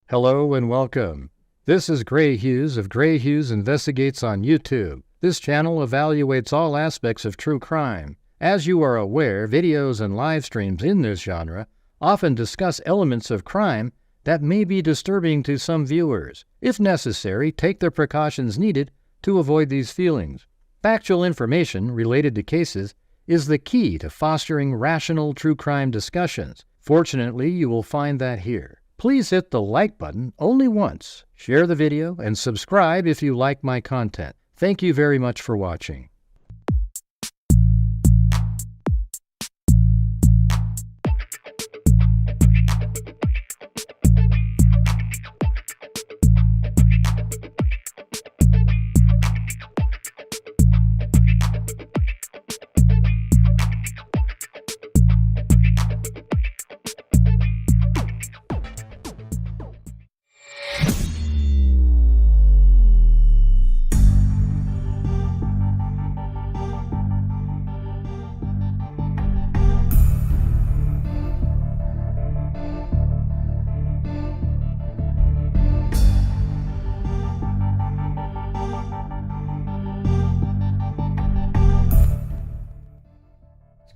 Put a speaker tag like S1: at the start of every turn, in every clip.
S1: Hello and welcome. This is Grant Hughes of Grant Hughes Investigates on YouTube. This channel evaluates all aspects of true crime. As you are aware, videos and live streams in this genre often discuss elements of crime that may be disturbing to some viewers. If necessary, take the precautions needed to avoid these feelings. Factual information related to cases is the key to fostering rational true crime discussions. Fortunately, you will find that here. Please hit the like button only once, share the video, and subscribe if you like my content. Thank you very much for watching.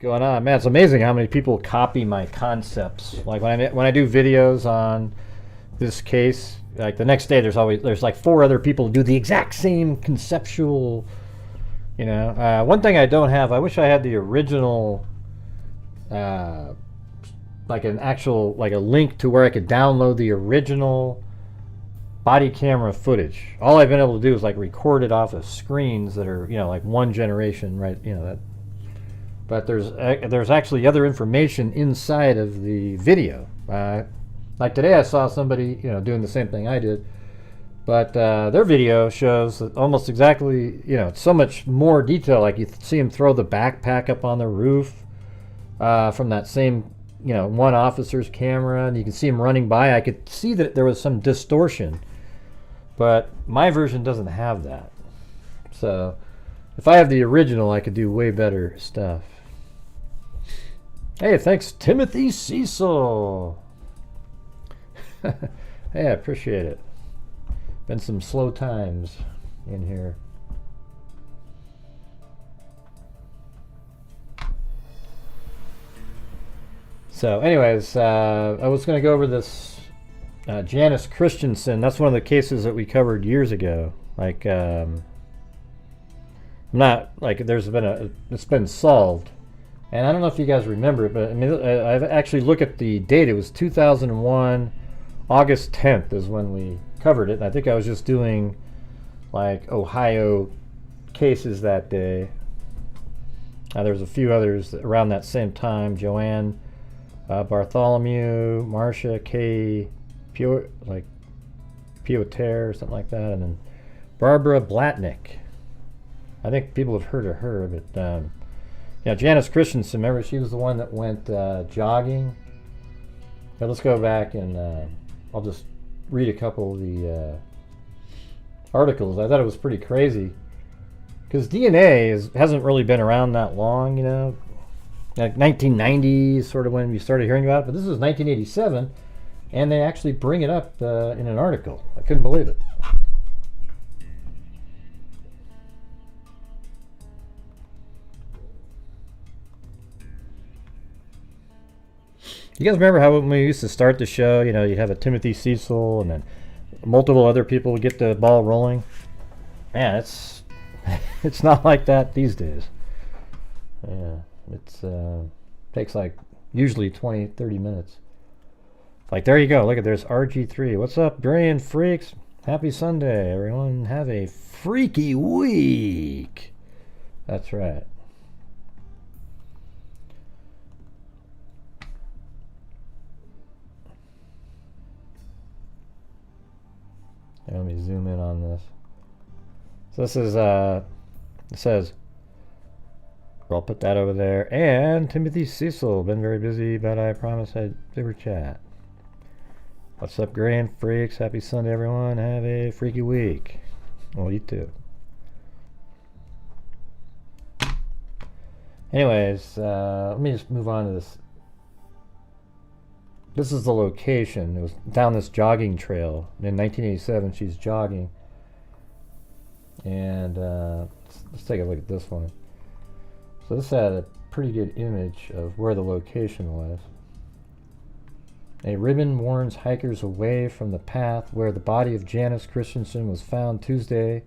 S1: Going on, man, it's amazing how many people copy my concepts. Like when I do videos on this case, like the next day there's like 4 other people who do the exact same conceptual, you know. One thing I don't have, I wish I had the original, like an actual, like a link to where I could download the original body camera footage. All I've been able to do is like record it off of screens that are, you know, like one generation, right, you know, that. But there's actually other information inside of the video. Like today I saw somebody, you know, doing the same thing I did, but their video shows almost exactly, you know, it's so much more detail. Like you see him throw the backpack up on the roof from that same, you know, one officer's camera, and you can see him running by. I could see that there was some distortion, but my version doesn't have that. So if I have the original, I could do way better stuff. Hey, thanks, Timothy Cecil. Hey, I appreciate it. Been some slow times in here. So anyways, I was going to go over this Janice Christensen. That's one of the cases that we covered years ago. Like, not like it's been solved. And I don't know if you guys remember it, but I mean, I've actually looked at the date. It was 2001, August 10th is when we covered it. And I think I was just doing like Ohio cases that day. There was a few others around that same time. Joanne Bartholomew, Marcia K. Piotr or something like that, and then Barbara Blatnick. I think people have heard of her, but yeah, Janice Christensen, remember, she was the one that went jogging. Now let's go back and I'll just read a couple of the articles. I thought it was pretty crazy because DNA hasn't really been around that long, you know. Like 1990 is sort of when we started hearing about it, but this is 1987, and they actually bring it up in an article. I couldn't believe it. You guys remember how when we used to start the show, you know, you'd have a Timothy Cecil and then multiple other people would get the ball rolling? Man, it's not like that these days. Yeah, it's takes like usually 20-30 minutes. Like, there you go. Look at, there's RG3. What's up, Brian Freaks? Happy Sunday, everyone. Have a freaky week. That's right. Let me zoom in on this. So this is, it says, I'll put that over there. And Timothy Cecil, been very busy, but I promise I'd ever chat. What's up, Grand Freaks? Happy Sunday, everyone. Have a freaky week. Well, you too. Anyways, let me just move on to this this is the location. It was down this jogging trail. In 1987, she's jogging. And let's take a look at this one. So this had a pretty good image of where the location was. A ribbon warns hikers away from the path where the body of Janice Christensen was found Tuesday.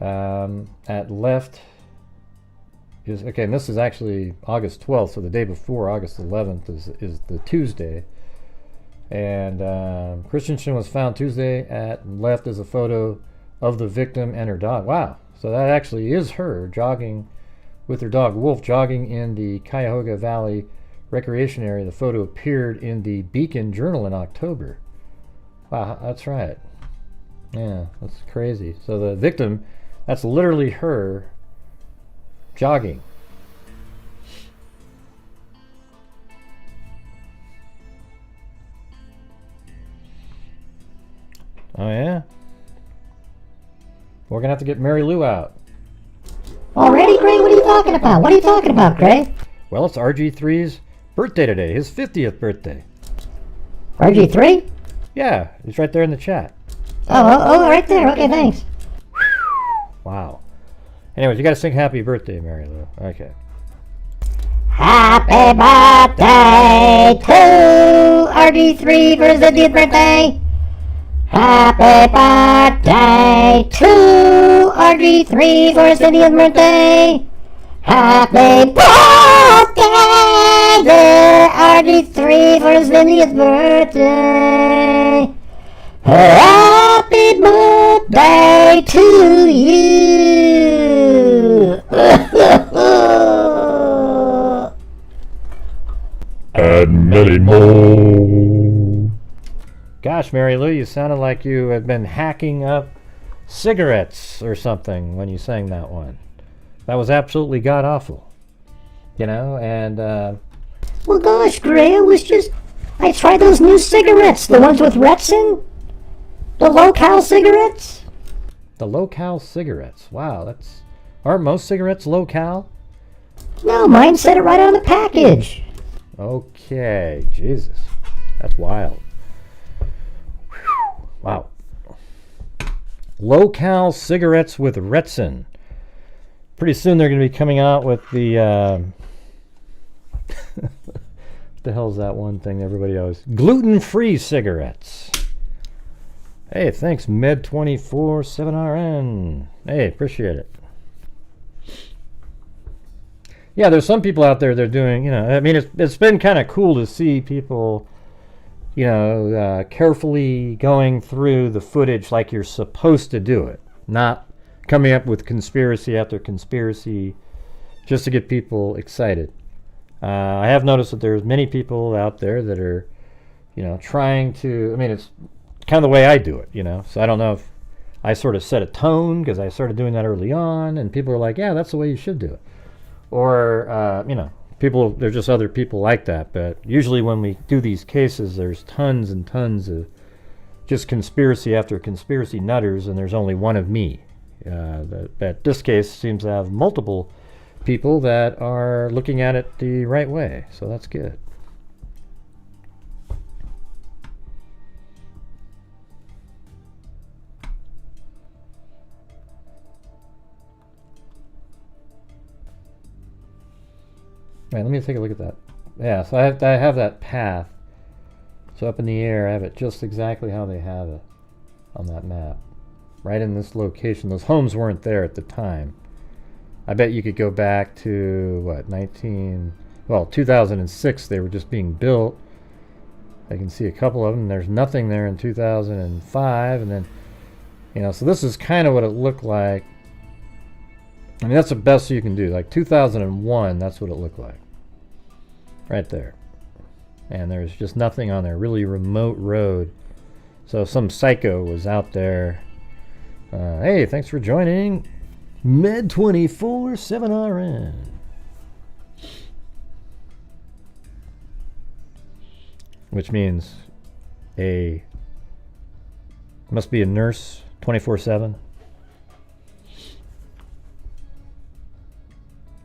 S1: At left is, okay, and this is actually August 12th, so the day before, August 11th, is the Tuesday. And Christensen was found Tuesday. At left is a photo of the victim and her dog. Wow, so that actually is her jogging with her dog Wolf, jogging in the Cuyahoga Valley Recreation Area. The photo appeared in the Beacon Journal in October. Wow, that's right. Yeah, that's crazy. So the victim, that's literally her jogging. Oh yeah? We're gonna have to get Mary Lou out.
S2: Already, Gray? What are you talking about? What are you talking about, Gray?
S1: Well, it's RG3's birthday today, his 50th birthday.
S2: RG3?
S1: Yeah, it's right there in the chat.
S2: Oh, right there. Okay, thanks.
S1: Wow. Anyways, you gotta sing happy birthday, Mary Lou. Okay.
S2: Happy birthday to RG3 for his 50th birthday. Happy birthday to RG3 for his 50th birthday. Happy birthday, dear RG3 for his 50th birthday. Happy birthday to you.
S3: And many more.
S1: Gosh, Mary Lou, you sounded like you had been hacking up cigarettes or something when you sang that one. That was absolutely god-awful. You know, and,
S2: Well, gosh, Gray, I tried those new cigarettes, the ones with Retsin. The low-cal cigarettes.
S1: the low-cal cigarettes. Wow, aren't most cigarettes low-cal?
S2: No, mine said it right on the package.
S1: Okay, Jesus. That's wild. Whew. Wow. Low-cal cigarettes with Retsin. Pretty soon they're going to be coming out with the... what the hell is that one thing everybody always... gluten-free cigarettes. Hey, thanks, Med247RN. Hey, appreciate it. Yeah, there's some people out there that are doing, I mean, it's been kind of cool to see people, carefully going through the footage like you're supposed to do it. Not coming up with conspiracy after conspiracy just to get people excited. I have noticed that there's many people out there that are, trying to, I mean, it's kind of the way I do it, So I don't know if I sort of set a tone because I started doing that early on and people are like, yeah, that's the way you should do it. Or, there's just other people like that. But usually when we do these cases, there's tons and tons of just conspiracy after conspiracy nutters, and there's only one of me. That this case seems to have multiple people that are looking at it the right way. So that's good. All right, let me take a look at that. Yeah, so I have that path. So up in the air, I have it just exactly how they have it on that map. Right in this location. Those homes weren't there at the time. I bet you could go back to, 2006, they were just being built. I can see a couple of them. There's nothing there in 2005. And then, so this is kind of what it looked like. I mean, that's the best you can do. Like 2001, that's what it looked like. Right there. And there's just nothing on there. Really remote road. So some psycho was out there. Hey, thanks for joining. Med247RN. Which means must be a nurse 24/7.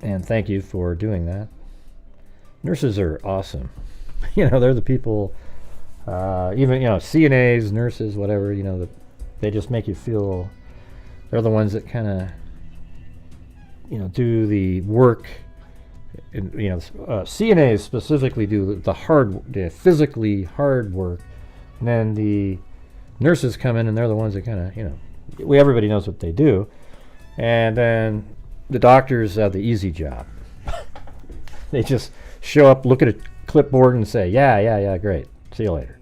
S1: And thank you for doing that. Nurses are awesome. They're the people, even, CNAs, nurses, whatever, that they just make you feel, they're the ones that kind of, do the work. And, CNAs specifically do the physically hard work. And then the nurses come in and they're the ones that kind of, everybody knows what they do. And then the doctors have the easy job. They just show up, look at a clipboard and say, yeah, great. See you later.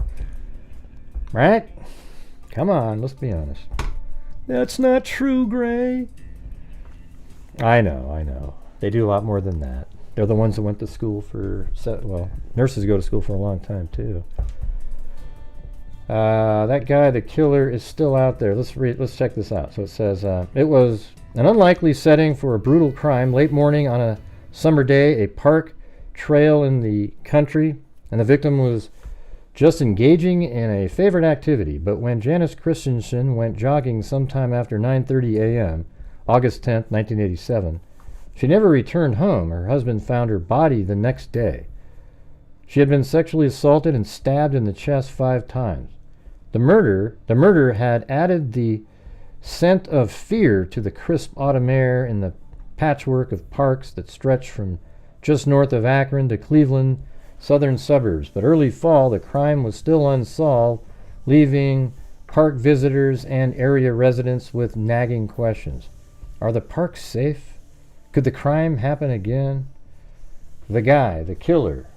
S1: Right? Come on, let's be honest. That's not true, Gray. I know. They do a lot more than that. They're the ones that went to school nurses go to school for a long time, too. That guy, the killer, is still out there. Let's check this out. So it says, it was an unlikely setting for a brutal crime. Late morning on a summer day, a park trail in the country, and the victim was just engaging in a favorite activity. But when Janice Christensen went jogging sometime after 9:30 a.m., August 10th, 1987, she never returned home. Her husband found her body the next day. She had been sexually assaulted and stabbed in the chest 5 times. The murder had added the scent of fear to the crisp autumn air in the patchwork of parks that stretched from just north of Akron to Cleveland, southern suburbs. But early fall, the crime was still unsolved, leaving park visitors and area residents with nagging questions. Are the parks safe? Could the crime happen again? The guy, the killer,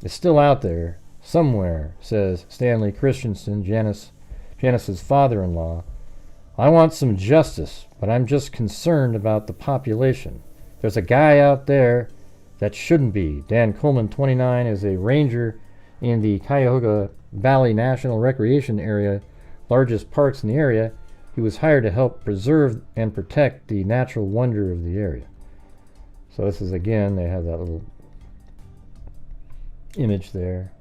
S1: is still out there somewhere, says Stanley Christensen, Janice's father-in-law. I want some justice, but I'm just concerned about the population. There's a guy out there that shouldn't be. Dan Coleman, 29, is a ranger in the Cuyahoga Valley National Recreation Area, largest parks in the area. He was hired to help preserve and protect the natural wonder of the area. So this is, again, they have that little image there.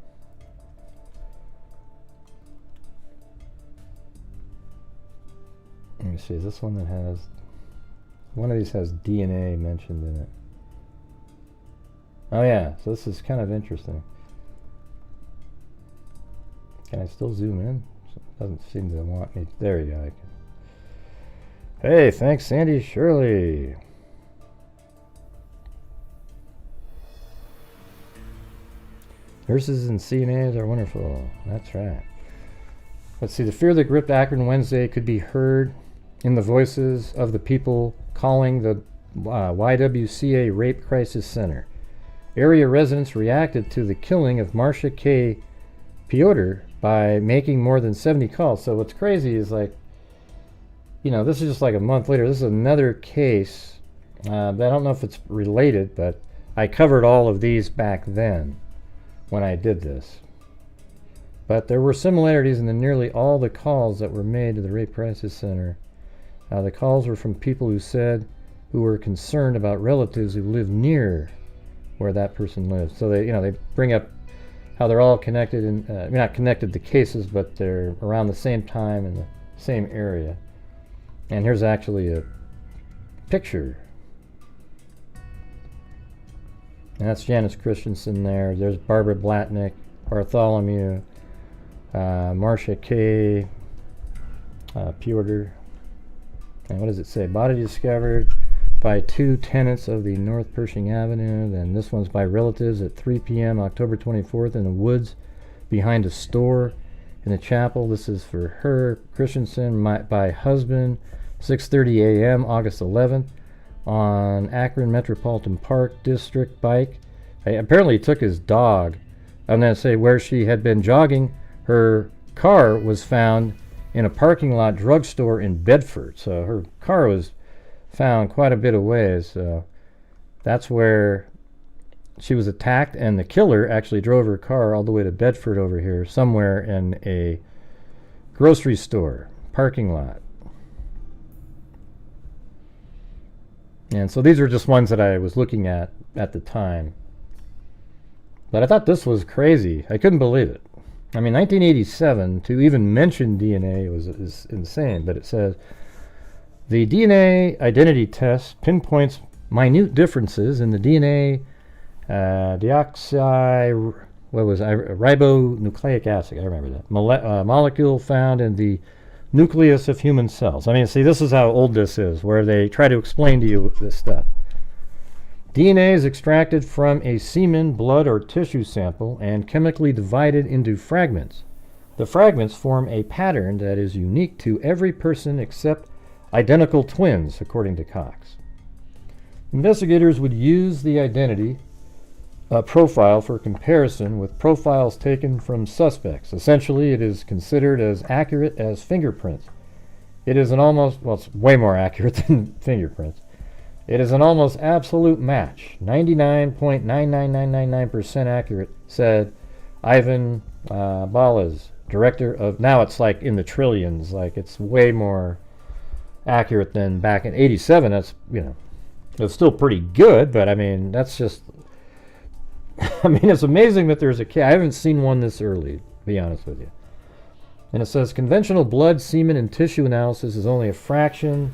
S1: Let me see, is this one that has, one of these has DNA mentioned in it. Oh yeah, so this is kind of interesting. Can I still zoom in? It doesn't seem to want me. There you go. Hey, thanks Sandy Shirley. Nurses and CNAs are wonderful. That's right. Let's see, the fear that gripped Akron Wednesday could be heard in the voices of the people calling the YWCA Rape Crisis Center. Area residents reacted to the killing of Marcia K. Piotr by making more than 70 calls. So what's crazy is, like, this is just like a month later. This is another case. I don't know if it's related, but I covered all of these back then when I did this. But there were similarities in nearly all the calls that were made to the Rape Crisis Center. The calls were from people who were concerned about relatives who lived near where that person lives. So they bring up how they're all connected, and not connected to cases, but they're around the same time in the same area. And here's actually a picture. And that's Janice Christensen there. There's Barbara Blatnick, Bartholomew, Marcia K. Piotr. And what does it say? Body discovered by 2 tenants of the North Pershing Avenue. Then this one's by relatives at 3 p.m. October 24th in the woods behind a store in the chapel. This is for her, Christensen, by husband, 6:30 a.m. August 11th on Akron Metropolitan Park District bike. Apparently he took his dog. I'm going to say where she had been jogging. Her car was found in a parking lot drugstore in Bedford. So her car was found quite a bit of ways. So that's where she was attacked, and the killer actually drove her car all the way to Bedford over here, somewhere in a grocery store parking lot. And so these are just ones that I was looking at the time. But I thought this was crazy. I couldn't believe it. I mean, 1987, to even mention DNA is insane. But it says, the DNA identity test pinpoints minute differences in the DNA deoxyribose what was ribonucleic acid. I remember that molecule found in the nucleus of human cells. I mean, see, this is how old this is, where they try to explain to you this stuff. DNA is extracted from a semen, blood, or tissue sample and chemically divided into fragments. The fragments form a pattern that is unique to every person except identical twins, according to Cox. Investigators would use the identity profile for comparison with profiles taken from suspects. Essentially, it is considered as accurate as fingerprints. It is an almost, well, it's way more accurate than fingerprints. It is an almost absolute match, 99.99999% accurate, said Ivan Balaz, director of, now it's like in the trillions, like it's way more accurate than back in 87. That's, you know, it's still pretty good, but I mean, that's just, I mean, it's amazing that there's a case. I haven't seen one this early, to be honest with you. And it says, conventional blood, semen, and tissue analysis is only a fraction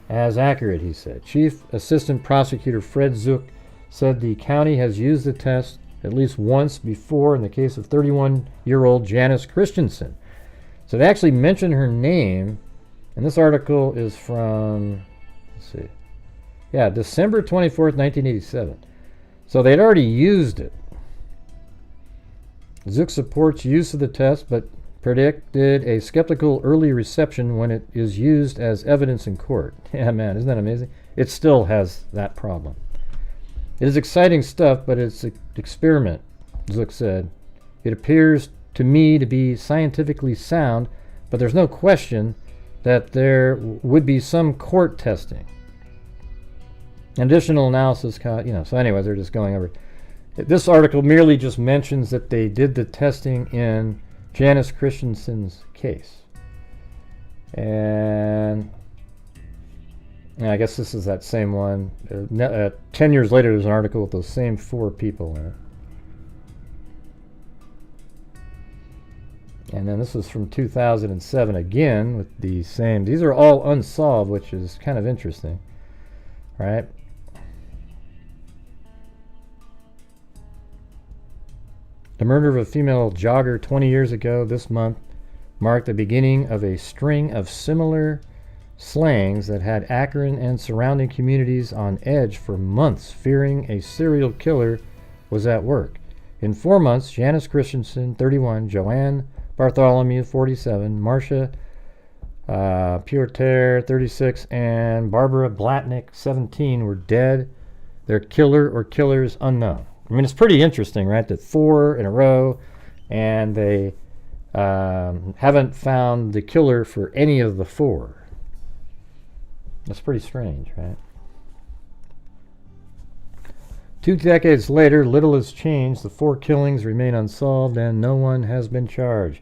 S1: as accurate, he said. Chief Assistant Prosecutor Fred Zook said the county has used the test at least once before in the case of 31-year-old Janice Christensen. So they actually mention her name, and this article is from, let's see, yeah, December 24th, 1987. So they'd already used it. Zook supports use of the test, but predicted a skeptical early reception when it is used as evidence in court. Yeah, man, isn't that amazing? It still has that problem. It is exciting stuff, but it's an experiment, Zook said. It appears to me to be scientifically sound, but there's no question that there would be some court testing. Additional analysis, you know, so anyways, they're just going over. This article merely just mentions that they did the testing in Janice Christensen's case. And I guess this is that same one. 10 years later, there's an article with those same 4 people in it. And then this is from 2007 again with the same. These are all unsolved, which is kind of interesting, right? The murder of a female jogger 20 years ago this month marked the beginning of a string of similar slangs that had Akron and surrounding communities on edge for months, fearing a serial killer was at work. In 4 months, Janice Christensen, 31, Joanne Bartholomew, 47, Marcia Puerter, 36, and Barbara Blatnick, 17, were dead. Their killer or killers unknown. I mean, it's pretty interesting, right? That 4 in a row, and they haven't found the killer for any of the 4. That's pretty strange, right? 2 decades later, little has changed. The 4 killings remain unsolved, and no one has been charged.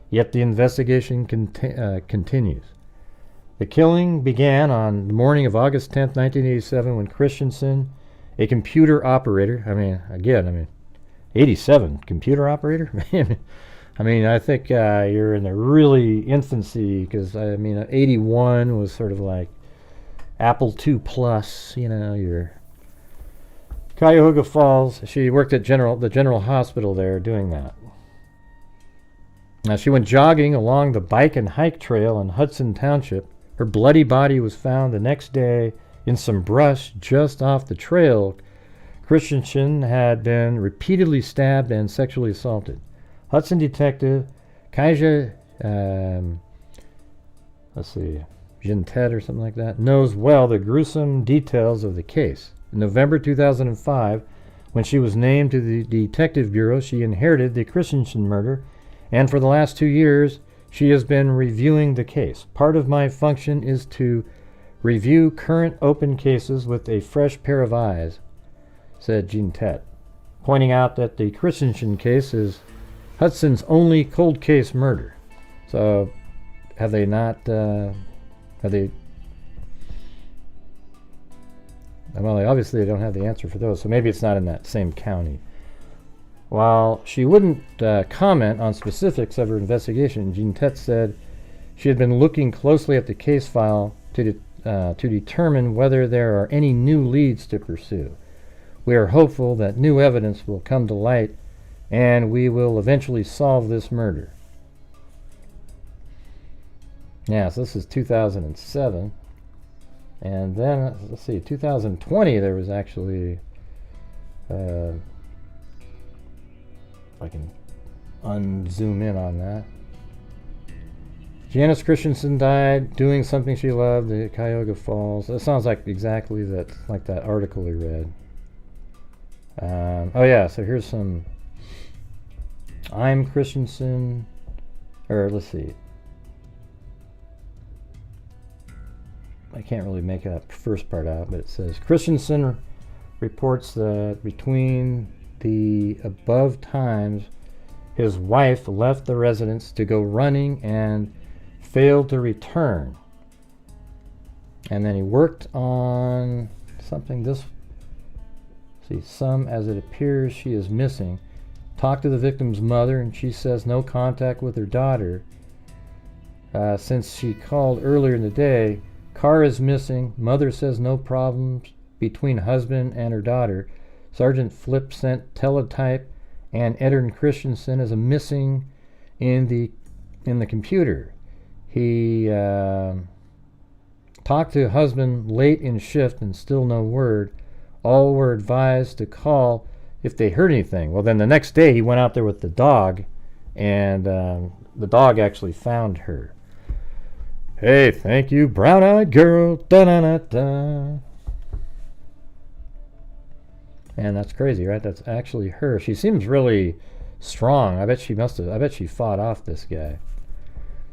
S1: Yet the investigation continues. The killing began on the morning of August 10th, 1987, when Christensen, a computer operator, 87, computer operator? I mean, I think you're in the really infancy, because, 81 was sort of like Apple II Plus, you know, your Cuyahoga Falls. She worked at the General Hospital there doing that. Now, she went jogging along the bike and hike trail in Hudson Township. Her bloody body was found the next day in some brush just off the trail. Christensen had been repeatedly stabbed and sexually assaulted. Hudson detective Kaija, Jintet or something like that, knows well the gruesome details of the case. In November 2005, when she was named to the Detective Bureau, she inherited the Christensen murder, and for the last 2 years, she has been reviewing the case. Part of my function is to review current open cases with a fresh pair of eyes, said Jintet, pointing out that the Christensen case is Hudson's only cold case murder. So, have they not, well, obviously they don't have the answer for those, so maybe it's not in that same county. While she wouldn't comment on specifics of her investigation, Jintet said she had been looking closely at the case file to determine whether there are any new leads to pursue. We are hopeful that new evidence will come to light and we will eventually solve this murder. Yeah, so this is 2007. And then, let's see, 2020, there was actually, I can unzoom in on that. Janice Christensen died doing something she loved at Cuyahoga Falls. That sounds like exactly that, like that article we read. Oh yeah, so here's some. I'm Christensen, or let's see. I can't really make that first part out, but it says Christensen reports that between the above times, his wife left the residence to go running and failed to return. And then he worked on something. This, see, some as it appears she is missing. Talked to the victim's mother, and she says no contact with her daughter since she called earlier in the day. Car is missing. Mother says no problems between husband and her daughter. Sergeant Flip sent teletype and entered Christensen as a missing in the computer. He talked to husband late in shift and still no word. All were advised to call if they heard anything. Well, then the next day he went out there with the dog, and the dog actually found her. Hey, thank you, brown-eyed girl. Da-da-da-da. And that's crazy, right? That's actually her. She seems really strong. I bet she fought off this guy.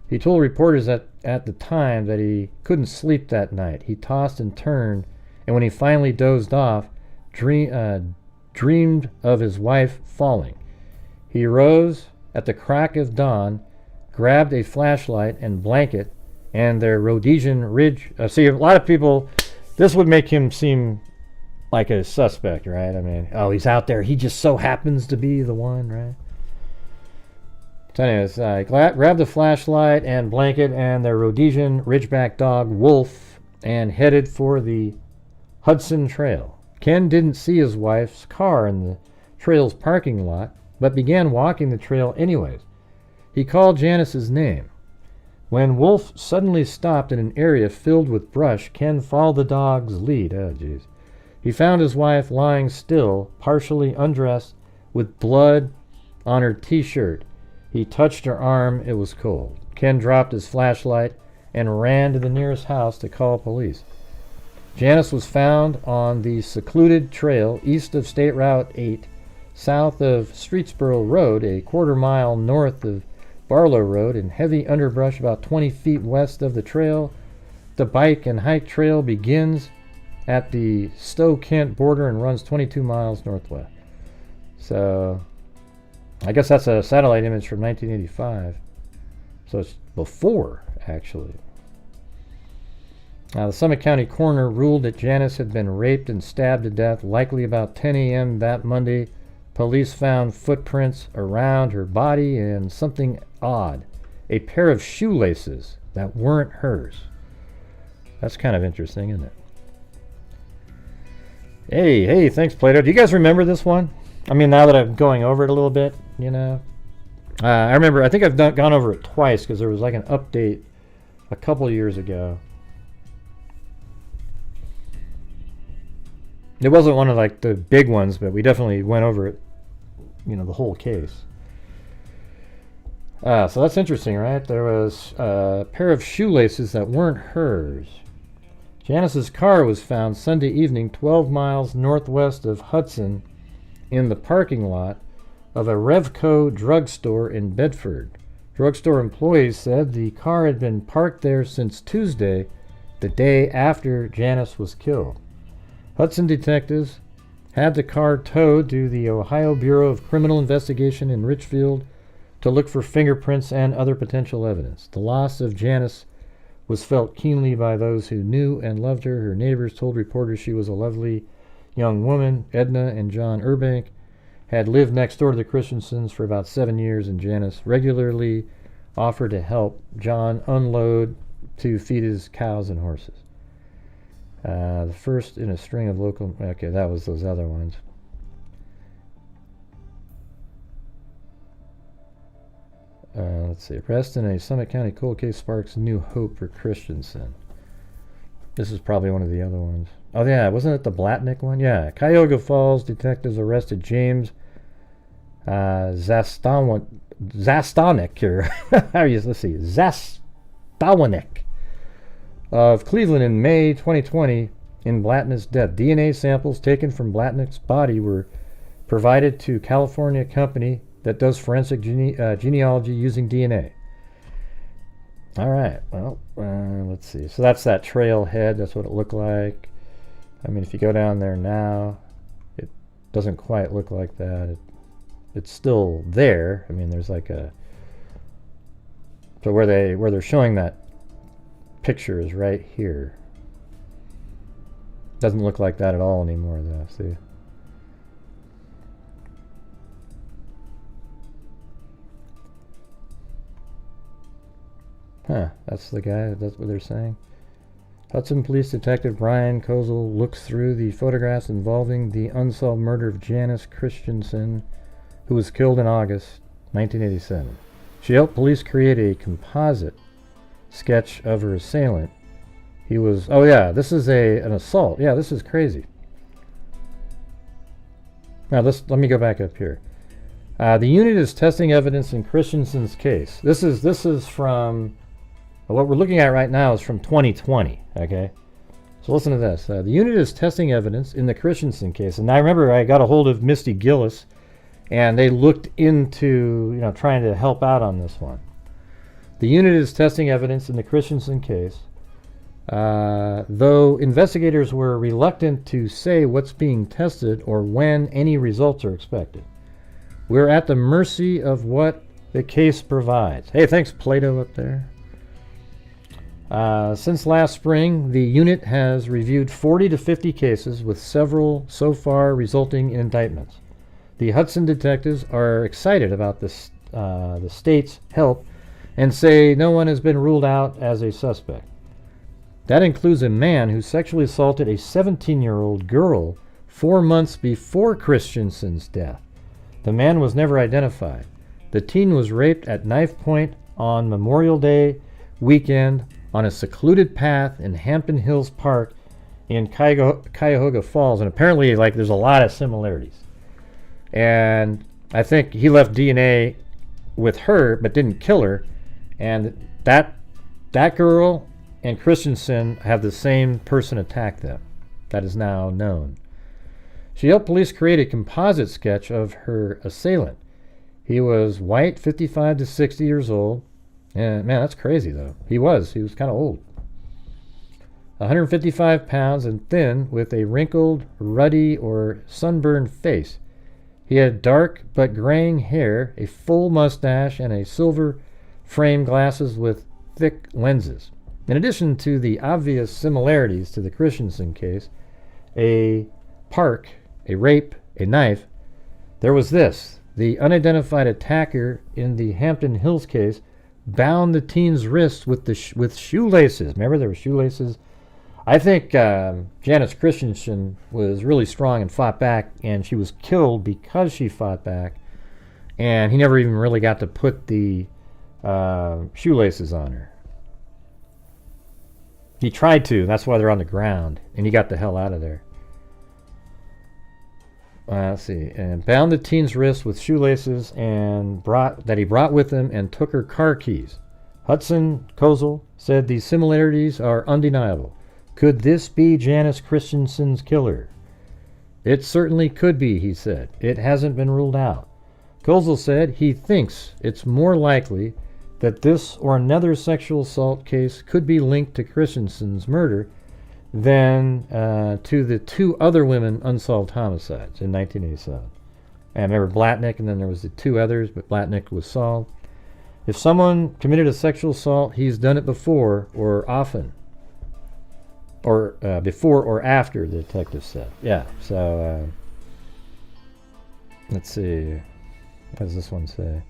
S1: He told reporters that at the time that he couldn't sleep that night. He tossed and turned, and when he finally dozed off, dreamed of his wife falling. He rose at the crack of dawn, grabbed a flashlight and blanket, and their Rhodesian Ridge. See, a lot of people, this would make him seem like a suspect, right? I mean, oh, he's out there. He just so happens to be the one, right? So anyways, grabbed the flashlight and blanket and their Rhodesian Ridgeback dog, Wolf, and headed for the Hudson Trail. Ken didn't see his wife's car in the trail's parking lot, but began walking the trail anyways. He called Janice's name. When Wolf suddenly stopped in an area filled with brush, Ken followed the dog's lead. Oh, jeez. He found his wife lying still, partially undressed, with blood on her t-shirt. He touched her arm. It was cold. Ken dropped his flashlight and ran to the nearest house to call police. Janice was found on the secluded trail east of State Route 8, south of Streetsboro Road, a quarter-mile north of Barlow Road, in heavy underbrush about 20 feet west of the trail. The bike and hike trail begins at the Stowe-Kent border and runs 22 miles northwest. So, I guess that's a satellite image from 1985. So it's before, actually. Now, the Summit County coroner ruled that Janice had been raped and stabbed to death, likely about 10 a.m. that Monday. Police found footprints around her body and something odd, a pair of shoelaces that weren't hers. That's kind of interesting, isn't it? Hey, thanks, Plato. Do you guys remember this one? I mean, now that I'm going over it a little bit, you know. I remember, I think I've gone over it twice because there was like an update a couple years ago. It wasn't one of like the big ones, but we definitely went over it, you know, the whole case. So that's interesting, right? There was a pair of shoelaces that weren't hers. Janice's car was found Sunday evening 12 miles northwest of Hudson in the parking lot of a Revco drugstore in Bedford. Drugstore employees said the car had been parked there since Tuesday, the day after Janice was killed. Hudson detectives had the car towed to the Ohio Bureau of Criminal Investigation in Richfield to look for fingerprints and other potential evidence. The loss of Janice was felt keenly by those who knew and loved her. Her neighbors told reporters she was a lovely young woman. Edna and John Urbank had lived next door to the Christensens for about 7 years, and Janice regularly offered to help John unload to feed his cows and horses. The first in a string of local... Okay, that was those other ones. Let's see. Arrest in a Summit County cold case sparks new hope for Christensen. This is probably one of the other ones. Oh, yeah. Wasn't it the Blatnick one? Yeah. Cuyahoga Falls detectives arrested James Zastanek, or how are you? Let's see. Zastawanek of Cleveland in May 2020 in Blatnick's death. DNA samples taken from Blatnick's body were provided to California company that does forensic genealogy using DNA. All right. Well, let's see. So that's that trailhead. That's what it looked like. I mean, if you go down there now, it doesn't quite look like that. It's still there. I mean, there's like a... So where they're showing that picture is right here. Doesn't look like that at all anymore, though. See? Huh, that's the guy, that's what they're saying. Hudson Police Detective Brian Kozel looks through the photographs involving the unsolved murder of Janice Christensen, who was killed in August 1987. She helped police create a composite sketch of her assailant. He was, oh yeah, this is an assault. Yeah, this is crazy. Now let me go back up here. The unit is testing evidence in Christensen's case. This is from... What we're looking at right now is from 2020, okay? So listen to this. The unit is testing evidence in the Christensen case. And I remember I got a hold of Misty Gillis, and they looked into, trying to help out on this one. The unit is testing evidence in the Christensen case, though investigators were reluctant to say what's being tested or when any results are expected. We're at the mercy of what the case provides. Hey, thanks, Plato, up there. Since last spring, the unit has reviewed 40 to 50 cases, with several so far resulting in indictments. The Hudson detectives are excited about this, the state's help and say no one has been ruled out as a suspect. That includes a man who sexually assaulted a 17-year-old girl 4 months before Christensen's death. The man was never identified. The teen was raped at knife point on Memorial Day weekend on a secluded path in Hampton Hills Park in Cuyahoga Falls. And apparently, there's a lot of similarities. And I think he left DNA with her, but didn't kill her. And that girl and Christensen have the same person attack them. That is now known. She helped police create a composite sketch of her assailant. He was white, 55 to 60 years old. And man, that's crazy, though. He was kind of old. 155 pounds and thin, with a wrinkled, ruddy, or sunburned face. He had dark but graying hair, a full mustache, and a silver frame glasses with thick lenses. In addition to the obvious similarities to the Christensen case, a park, a rape, a knife, there was this. The unidentified attacker in the Hampton Hills case bound the teen's wrists with shoelaces. Remember, there were shoelaces. I think Janice Christensen was really strong and fought back, and she was killed because she fought back, and he never even really got to put the shoelaces on her. He tried to. That's why they're on the ground, and he got the hell out of there. Let's see. And bound the teen's wrists with shoelaces that he brought with him, and took her car keys. Hudson Kozel said these similarities are undeniable. Could this be Janice Christensen's killer? It certainly could be, he said. It hasn't been ruled out. Kozel said he thinks it's more likely that this or another sexual assault case could be linked to Christensen's murder than to the two other women unsolved homicides in 1987. And remember Blatnick, and then there was the two others, but Blatnick was solved. If someone committed a sexual assault, he's done it before or often. Or before or after, the detective said. Yeah, so let's see. What does this one say?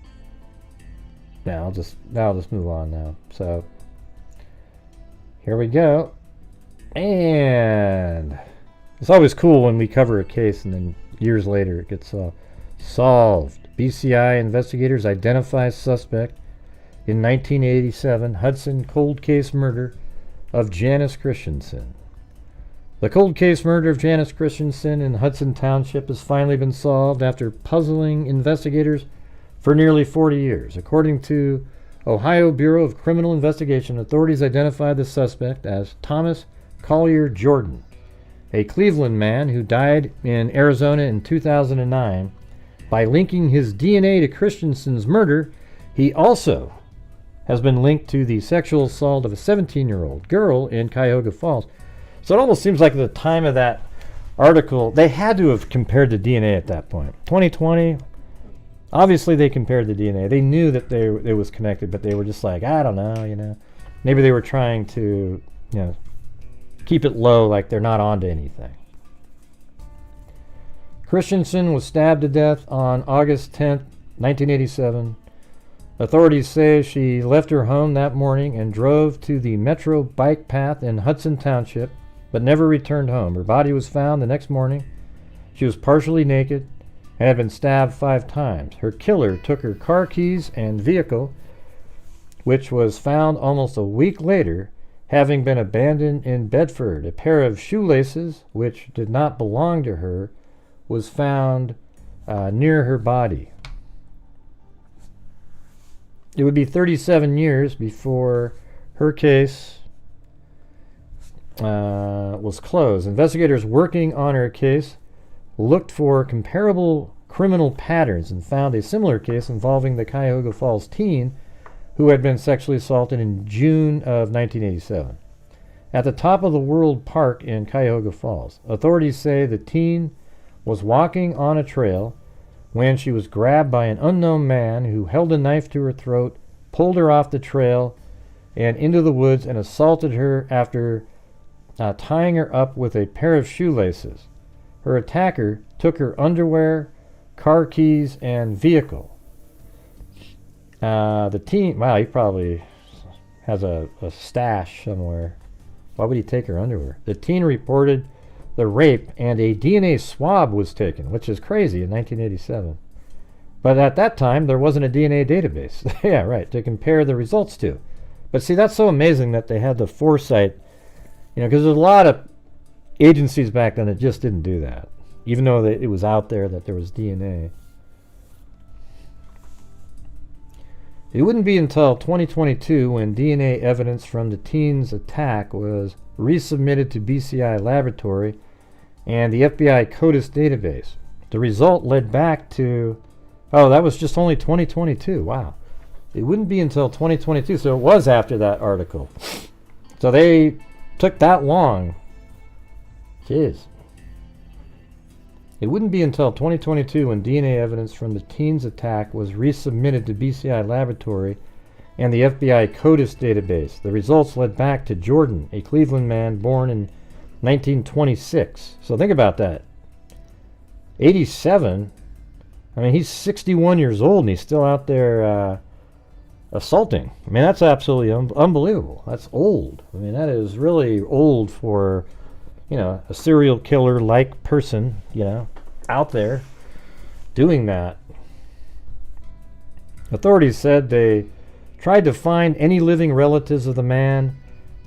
S1: Yeah, I'll just move on now. So here we go. And it's always cool when we cover a case and then years later it gets solved. BCI investigators identify suspect in 1987 Hudson cold case murder of Janice Christensen. The cold case murder of Janice Christensen in Hudson Township has finally been solved after puzzling investigators for nearly 40 years. According to Ohio Bureau of Criminal Investigation, authorities identified the suspect as Thomas Collier Jordan, a Cleveland man who died in Arizona in 2009. By linking his DNA to Christensen's murder, he also has been linked to the sexual assault of a 17-year-old girl in Cuyahoga Falls. So it almost seems like at the time of that article, they had to have compared the DNA at that point. 2020, obviously they compared the DNA. They knew that it was connected, but they were just like, I don't know, Maybe they were trying to, keep it low, like they're not onto anything. Christensen was stabbed to death on August 10th, 1987. Authorities say she left her home that morning and drove to the Metro bike path in Hudson Township, but never returned home. Her body was found the next morning. She was partially naked and had been stabbed 5 times. Her killer took her car keys and vehicle, which was found almost a week later, having been abandoned in Bedford. A pair of shoelaces, which did not belong to her, was found near her body. It would be 37 years before her case was closed. Investigators working on her case looked for comparable criminal patterns and found a similar case involving the Cuyahoga Falls teen who had been sexually assaulted in June of 1987. At the Top of the World Park in Cuyahoga Falls, authorities say the teen was walking on a trail when she was grabbed by an unknown man who held a knife to her throat, pulled her off the trail and into the woods, and assaulted her after tying her up with a pair of shoelaces. Her attacker took her underwear, car keys, and vehicle. The teen, wow, he probably has a stash somewhere. Why would he take her underwear? The teen reported the rape, and a DNA swab was taken, which is crazy in 1987. But at that time, there wasn't a DNA database. Yeah, right, to compare the results to. But see, that's so amazing that they had the foresight, because there's a lot of agencies back then that just didn't do that, even though it was out there that there was DNA. It wouldn't be until 2022 when DNA evidence from the teen's attack was resubmitted to BCI Laboratory and the FBI CODIS database. The result led back to, that was just only 2022. Wow. It wouldn't be until 2022, so it was after that article. So they took that long. Jeez. It wouldn't be until 2022 when DNA evidence from the teen's attack was resubmitted to BCI Laboratory and the FBI CODIS database. The results led back to Jordan, a Cleveland man born in 1926. So think about that. 87. I mean, he's 61 years old and he's still out there assaulting. I mean, that's absolutely unbelievable. That's old. I mean, that is really old for, a serial killer-like person, out there doing that. Authorities said they tried to find any living relatives of the man,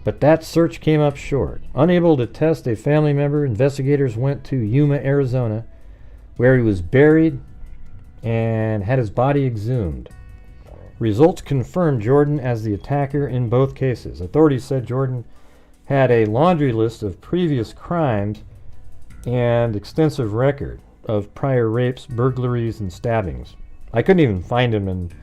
S1: but that search came up short. Unable to test a family member, investigators went to Yuma, Arizona, where he was buried and had his body exhumed. Results confirmed Jordan as the attacker in both cases. Authorities said Jordan had a laundry list of previous crimes and extensive record of prior rapes, burglaries, and stabbings. I couldn't even find him and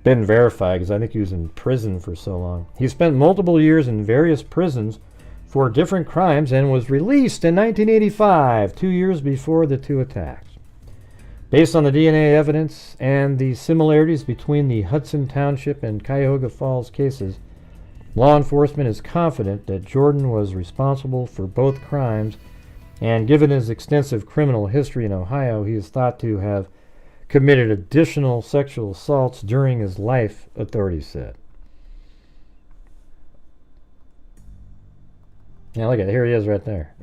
S1: been verified because I think he was in prison for so long. He spent multiple years in various prisons for different crimes and was released in 1985, 2 years before the 2 attacks. Based on the DNA evidence and the similarities between the Hudson Township and Cuyahoga Falls cases, law enforcement is confident that Jordan was responsible for both crimes, and given his extensive criminal history in Ohio, he is thought to have committed additional sexual assaults during his life, authorities said. Yeah, look at it. Here he is right there.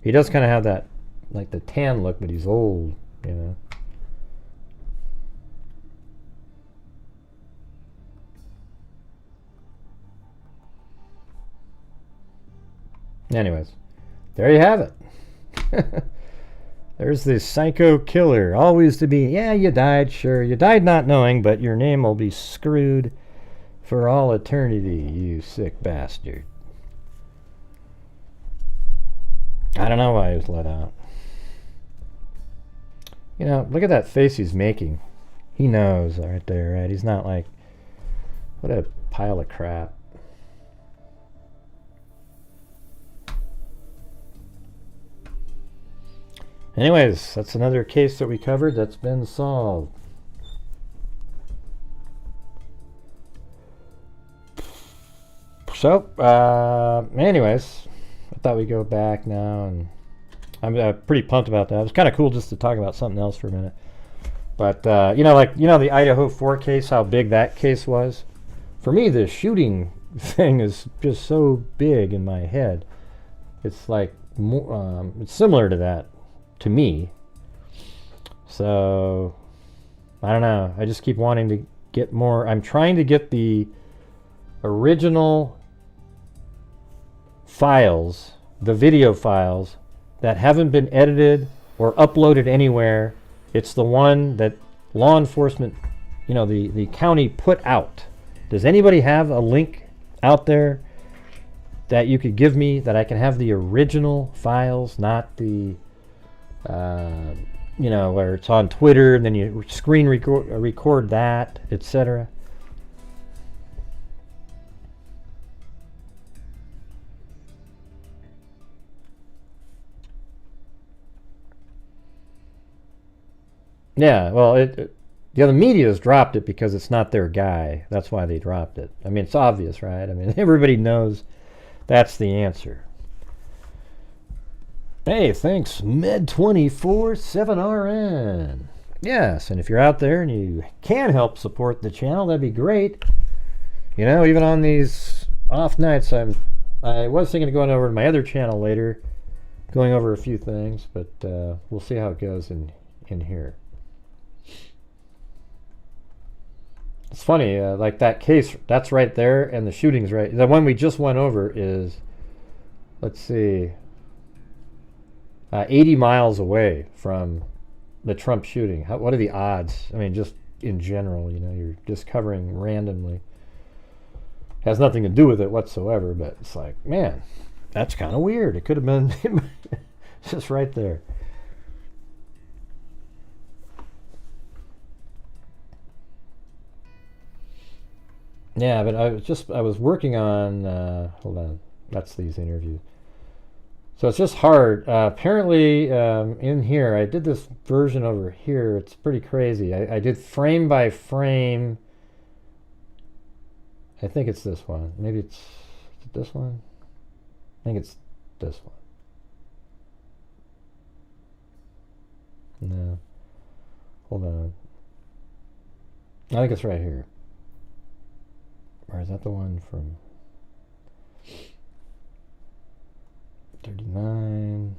S1: He does kind of have that, like the tan look, but he's old, Anyways, there you have it. There's this psycho killer, always to be, yeah, you died, sure. You died not knowing, but your name will be screwed for all eternity, you sick bastard. I don't know why he was let out. You know, look at that face he's making. He knows right there, right? He's not like, what a pile of crap. Anyways, that's another case that we covered that's been solved. So, anyways, I thought we'd go back now, and I'm pretty pumped about that. It was kind of cool just to talk about something else for a minute. But, you know, the Idaho 4 case, how big that case was? For me, the shooting thing is just so big in my head. It's like, it's similar to that. To me. So I don't know, I just keep wanting to get more. I'm trying to get the original files, the video files that haven't been edited or uploaded anywhere. It's the one that law enforcement, you know, the county put out. Does anybody have a link out there that you could give me that I can have the original files, not the you know, where it's on Twitter and then you screen record that, etc. Yeah, well, the other media's dropped it because it's not their guy. That's why they dropped it. I mean, it's obvious, right? I mean, everybody knows that's the answer. Hey, thanks, Med247RN. Yes, and if you're out there and you can help support the channel, that'd be great. You know, even on these off nights, I was thinking of going over to my other channel later, going over a few things, but we'll see how it goes in here. It's funny, like that case, that's right there, and the shooting's right. The one we just went over is, let's see, 80 miles away from the Trump shooting. What are the odds? I mean, just in general, you know, you're just covering randomly. Has nothing to do with it whatsoever, but it's like, man, that's kind of weird. It could have been just right there. Yeah, but I was working on, hold on, that's these interviews. So it's just hard. Apparently, in here, I did this version over here. It's pretty crazy. I did frame by frame. I think it's this one. Maybe it's this one. I think it's this one. No. Hold on. I think it's right here. Or is that the one from 39?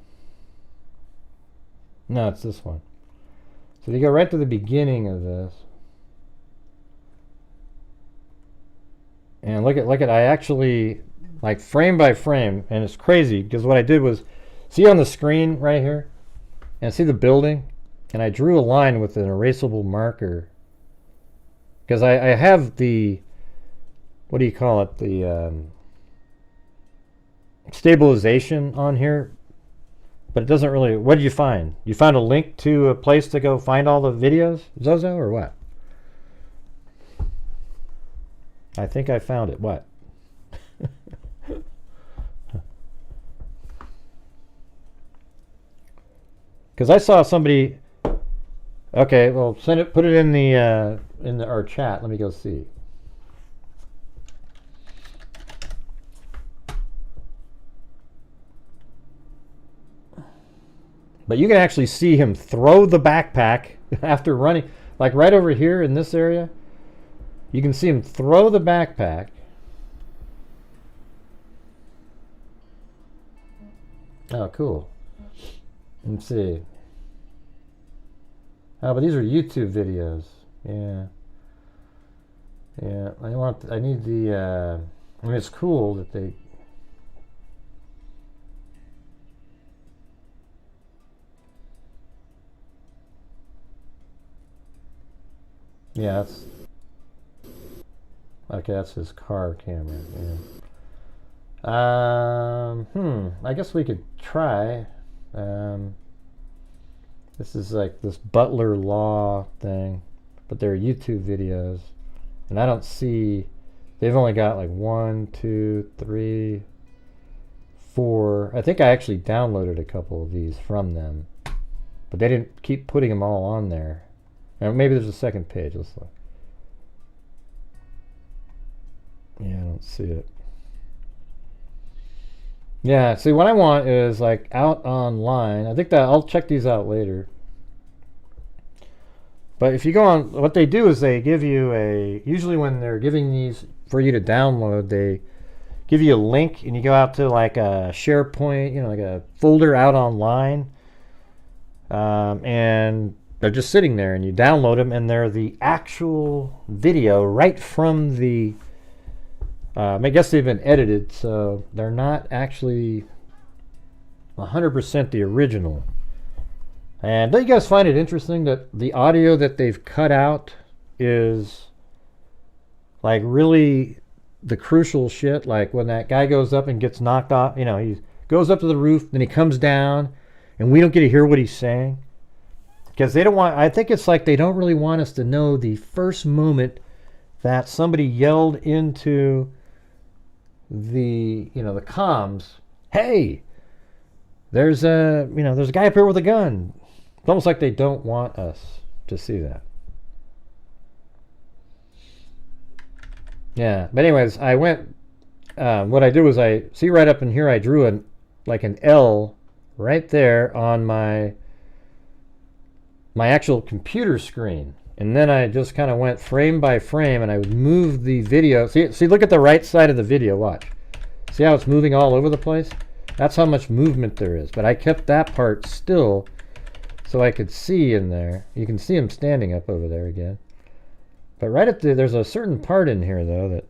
S1: No, it's this one. So you go right to the beginning of this. And look at I actually, like, frame by frame, and it's crazy because what I did was, see on the screen right here, and see the building, and I drew a line with an erasable marker because I have the, what do you call it, the stabilization on here, but it doesn't really. What did you find? You found a link to a place to go find all the videos, Zozo, or what? I think I found it. What? Because I saw somebody. Okay, well, send it. Put it in our chat. Let me go see. But you can actually see him throw the backpack after running, like right over here in this area. You can see him throw the backpack. Oh, cool. Let's see. Oh, but these are YouTube videos. Yeah. Yeah, I need the, I mean, it's cool that they, Yeah, that's... Okay, that's his car camera. Yeah. I guess we could try. This is like this Butler Law thing, but they're YouTube videos, and I don't see. They've only got like 1, 2, 3, 4. I think I actually downloaded a couple of these from them, but they didn't keep putting them all on there. Or maybe there's a second page. Let's look. Yeah, I don't see it. Yeah, see, what I want is like out online. I think that I'll check these out later. But if you go on, what they do is they give you a, usually when they're giving these for you to download, they give you a link and you go out to like a SharePoint, you know, like a folder out online. And they're just sitting there and you download them and they're the actual video right from the, I guess they've been edited, so they're not actually 100% the original. And don't you guys find it interesting that the audio that they've cut out is like really the crucial shit? Like when that guy goes up and gets knocked off, you know, he goes up to the roof, then he comes down, and we don't get to hear what he's saying. Because they don't want, I think it's like they don't really want us to know the first moment that somebody yelled into the, you know, the comms, hey, there's a, you know, there's a guy up here with a gun. It's almost like they don't want us to see that. Yeah, but anyways, I went, what I did was I, see right up in here, I drew an, like an L right there on my actual computer screen. And then I just kind of went frame by frame and I would move the video. See, look at the right side of the video, watch. See how it's moving all over the place? That's how much movement there is. But I kept that part still so I could see in there. You can see him standing up over there again. But right at the, there's a certain part in here though that,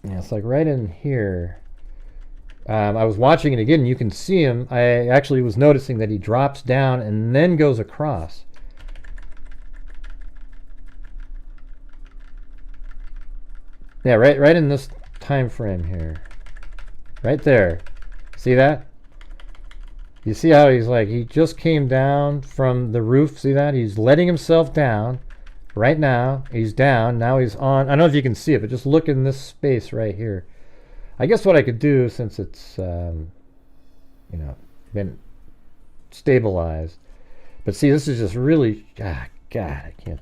S1: yeah, it's like right in here. I was watching it again, and you can see him. I actually was noticing that he drops down and then goes across. Yeah, right in this time frame here. Right there. See that? You see how he's like, he just came down from the roof. See that? He's letting himself down. Right now, he's down. Now he's on. I don't know if you can see it, but just look in this space right here. I guess what I could do, since it's, you know, been stabilized. But see, this is just really, God, I can't.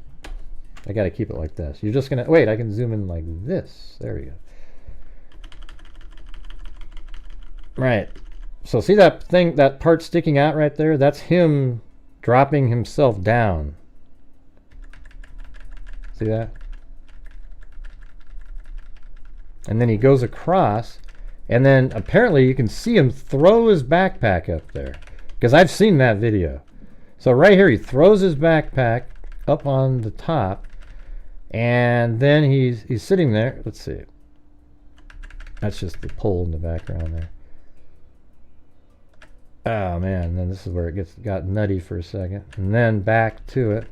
S1: I got to keep it like this. You're just going to, wait, I can zoom in like this. There we go. Right. So see that thing, that part sticking out right there? That's him dropping himself down. See that? And then he goes across, and then apparently you can see him throw his backpack up there. Because I've seen that video. So right here, he throws his backpack up on the top, and then he's sitting there. Let's see. That's just the pole in the background there. Oh man, and then this is where it got nutty for a second. And then back to it.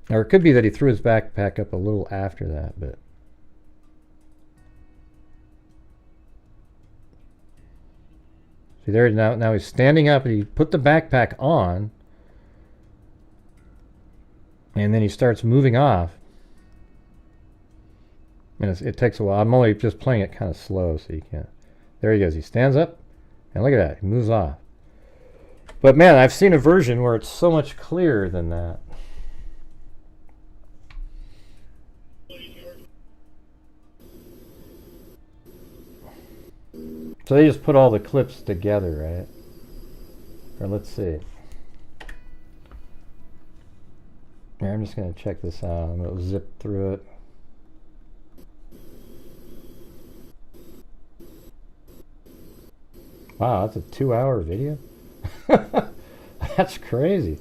S1: Or it could be that he threw his backpack up a little after that, but see there now he's standing up and he put the backpack on and then he starts moving off. And it takes a while. I'm only just playing it kind of slow so you can't. There he goes. He stands up and look at that. He moves off. But man, I've seen a version where it's so much clearer than that. So they just put all the clips together, right? Or let's see. Here, I'm just going to check this out. I'm going to zip through it. Wow, that's a 2-hour video? That's crazy.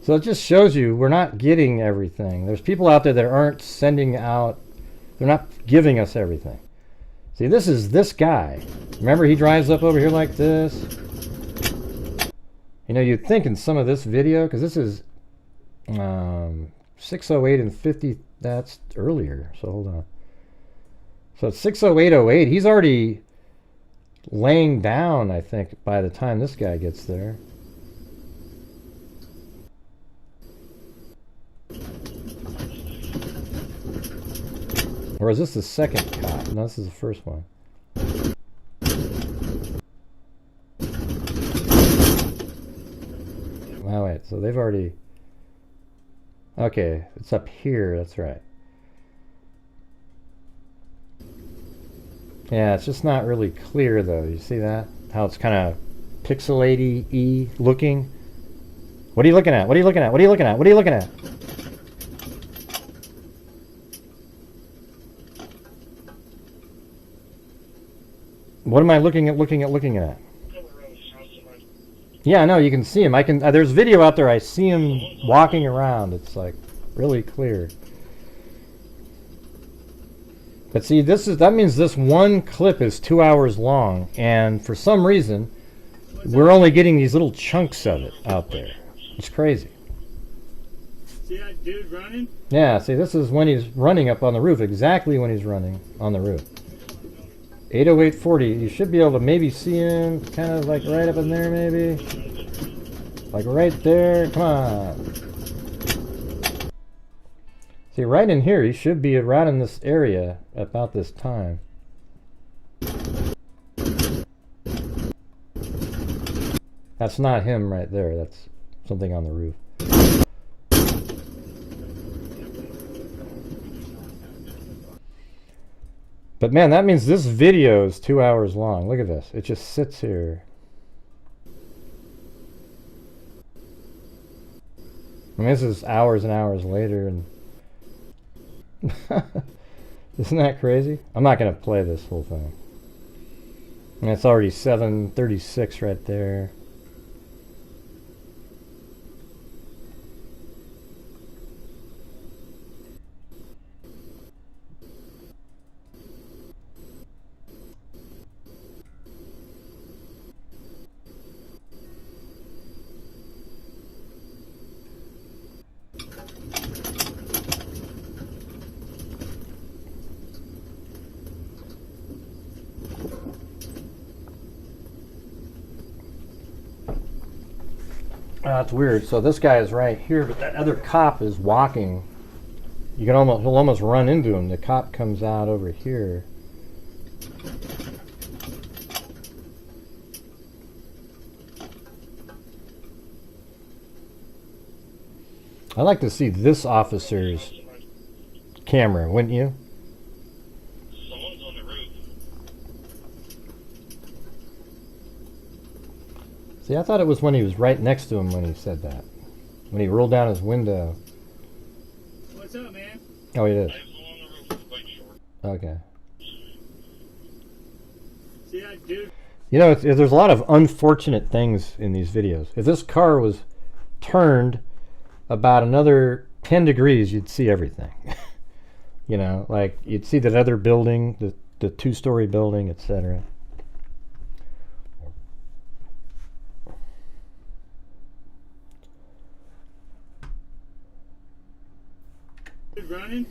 S1: So it just shows you we're not getting everything. There's people out there that aren't sending out, they're not giving us everything. See, this is this guy. Remember, he drives up over here like this. You know, you'd think in some of this video, because this is 6:08 and 50. That's earlier. So hold on. So it's 6:08:08. He's already laying down, I think, by the time this guy gets there. Or is this the second cop? No, this is the first one. Oh, wait. So they've already... Okay, it's up here. That's right. Yeah, it's just not really clear, though. You see that? How it's kind of pixelaty-y looking? What are you looking at? What are you looking at? What are you looking at? What are you looking at? What am I looking at? Yeah, I know, you can see him. There's video out there, I see him walking around. It's like really clear. But see, that means this one clip is 2 hours long, and for some reason, we're only getting these little chunks of it out there. It's crazy.
S4: See that dude running?
S1: Yeah, see, this is when he's running up on the roof, exactly when he's running on the roof. 8:08:40, you should be able to maybe see him kind of like right up in there, maybe. Like right there, come on. See, right in here, he should be around in this area about this time. That's not him right there, that's something on the roof. But man, that means this video is 2 hours long. Look at this. It just sits here. I mean, this is hours and hours later, and isn't that crazy? I'm not going to play this whole thing. And it's already 7:36 right there. That's weird. So this guy is right here, but that other cop is walking. He'll almost run into him. The cop comes out over here. I'd like to see this officer's camera, wouldn't you?
S4: Someone's on the roof.
S1: See, I thought it was when he was right next to him when he said that. When he rolled down his window.
S4: What's up, man?
S1: Oh, he did.
S4: I was on the roof. It's quite short.
S1: Okay.
S4: See that dude?
S1: You know, there's a lot of unfortunate things in these videos. If this car was turned about another 10 degrees, you'd see everything. You know, like you'd see that other building, the two-story building, etc.
S4: Running?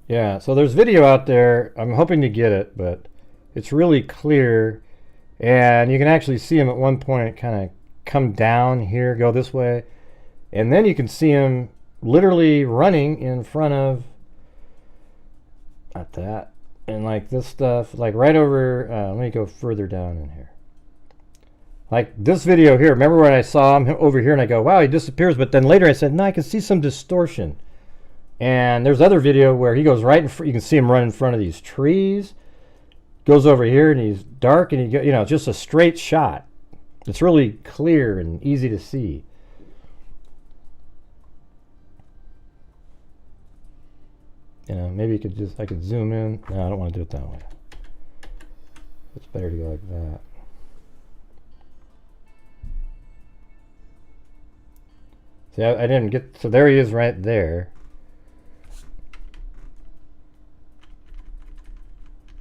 S1: Yeah, so there's video out there. I'm hoping to get it, but it's really clear, and you can actually see him at one point kind of come down here, go this way, and then you can see him literally running in front of, not that, and like this stuff, like right over, let me go further down in here. Like this video here, remember when I saw him over here and I go, wow, he disappears, but then later I said, no, I can see some distortion. And there's other video where he goes right in front, you can see him run in front of these trees, goes over here and he's dark and you know, just a straight shot. It's really clear and easy to see. You know, maybe you could I could zoom in. No, I don't want to do it that way. It's better to go like that. See, I didn't get, so there he is right there.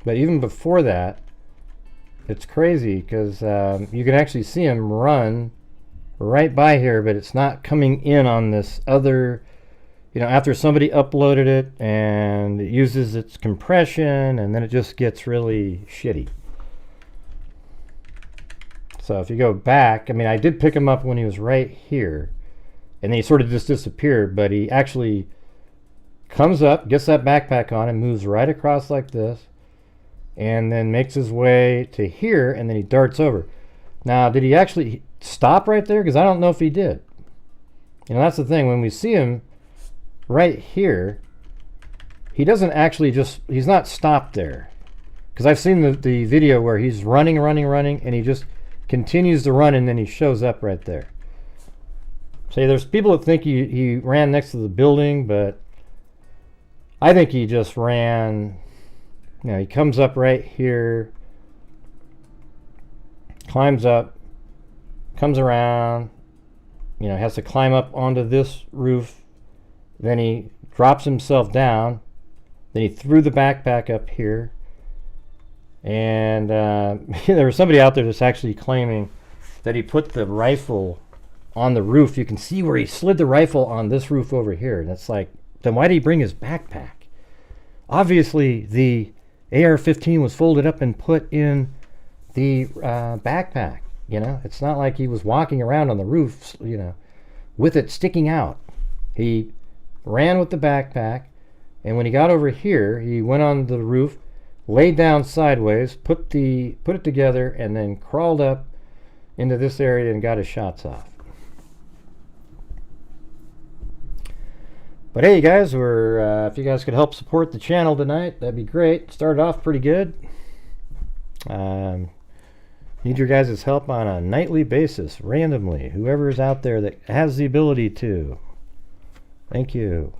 S1: But even before that, it's crazy because you can actually see him run right by here, but it's not coming in on this other, you know, after somebody uploaded it and it uses its compression, and then it just gets really shitty. So if you go back, I mean, I did pick him up when he was right here, and then he sort of just disappeared, but he actually comes up, gets that backpack on, and moves right across like this, and then makes his way to here, and then he darts over. Now, did he actually stop right there? Because I don't know if he did. You know, that's the thing. When we see him right here, he doesn't actually just, he's not stopped there. Because I've seen the video where he's running, and he just continues to run, and then he shows up right there. See, there's people that think he ran next to the building, but I think he just ran. You know, he comes up right here, climbs up, comes around, you know, has to climb up onto this roof, then he drops himself down, then he threw the backpack up here, and there was somebody out there that's actually claiming that he put the rifle on the roof. You can see where he slid the rifle on this roof over here, and it's like, then why did he bring his backpack? Obviously the AR-15 was folded up and put in the backpack. You know, it's not like he was walking around on the roof, you know, with it sticking out. He ran with the backpack, and when he got over here, he went on the roof, laid down sideways, put it together, and then crawled up into this area and got his shots off. But hey, guys, if you guys could help support the channel tonight, that'd be great. Started off pretty good. Need your guys' help on a nightly basis, randomly. Whoever's out there that has the ability to. Thank you.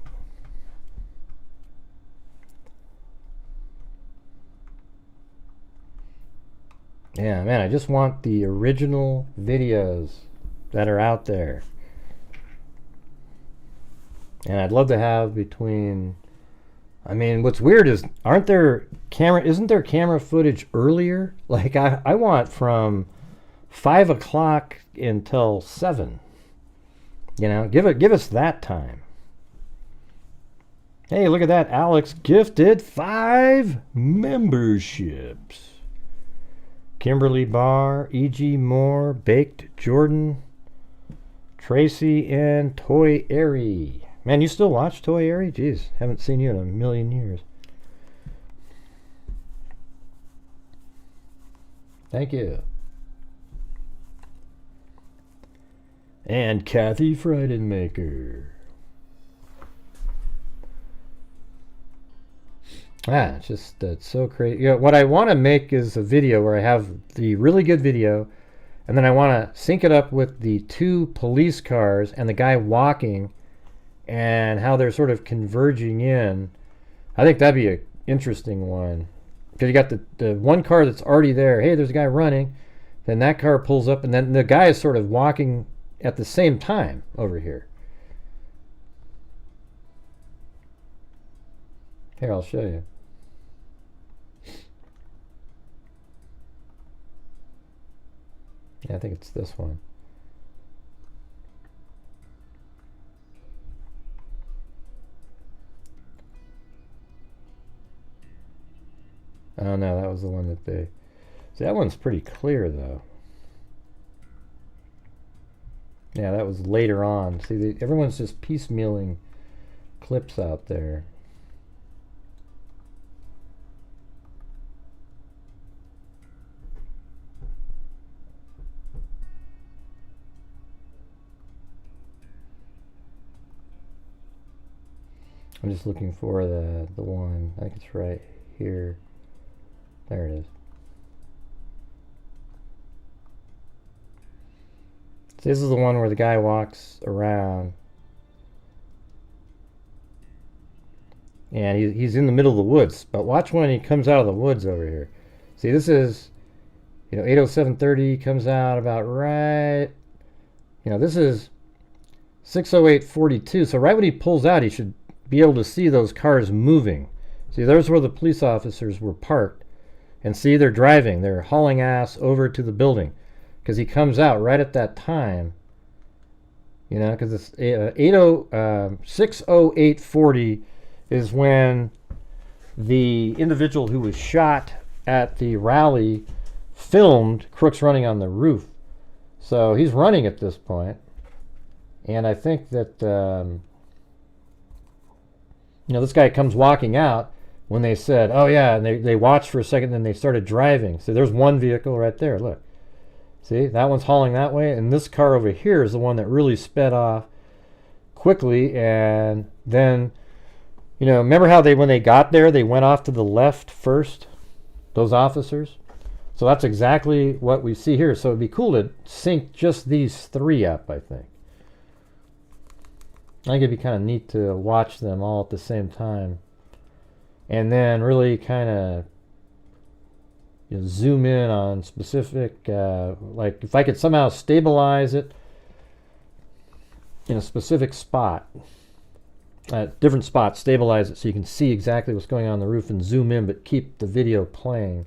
S1: Yeah, man, I just want the original videos that are out there. And I'd love to have between, I mean, what's weird is, isn't there camera footage earlier? Like, I want from 5 o'clock until 7. You know, give us that time. Hey, look at that. Alex gifted 5 memberships. Kimberly Barr, E.G. Moore, Baked Jordan, Tracy, and Toy Airy. Man, you still watch Toy Airy? Jeez, haven't seen you in a million years. Thank you. And Kathy Friedenmaker. It's so crazy. You know, what I want to make is a video where I have the really good video, and then I want to sync it up with the 2 police cars and the guy walking, and how they're sort of converging in. I think that'd be an interesting one. Because you got the one car that's already there. Hey, there's a guy running. Then that car pulls up, and then the guy is sort of walking at the same time over here. Here, I'll show you. Yeah, I think it's this one. Oh no, that was the one that they... See, that one's pretty clear though. Yeah, that was later on. See, everyone's just piecemealing clips out there. I'm just looking for the one. I think it's right here. There it is. So this is the one where the guy walks around. And he's in the middle of the woods. But watch when he comes out of the woods over here. See, this is, you know, 8:07:30 comes out about right. You know, this is 6:08:42. So right when he pulls out, he should be able to see those cars moving. See, there's where the police officers were parked. And see, they're driving. They're hauling ass over to the building. Because he comes out right at that time. You know, because it's 6:08:40 is when the individual who was shot at the rally filmed Crooks running on the roof. So he's running at this point. And I think that, this guy comes walking out when they said, oh yeah, and they watched for a second, then they started driving. So there's one vehicle right there, look. See, that one's hauling that way, and this car over here is the one that really sped off quickly, and then, remember how when they got there, they went off to the left first, those officers? So that's exactly what we see here. So it'd be cool to sync just these three up, I think. I think it'd be kind of neat to watch them all at the same time. And then really kind of zoom in on specific, like if I could somehow stabilize it in a specific spot, different spots, stabilize it so you can see exactly what's going on the roof and zoom in, but keep the video playing.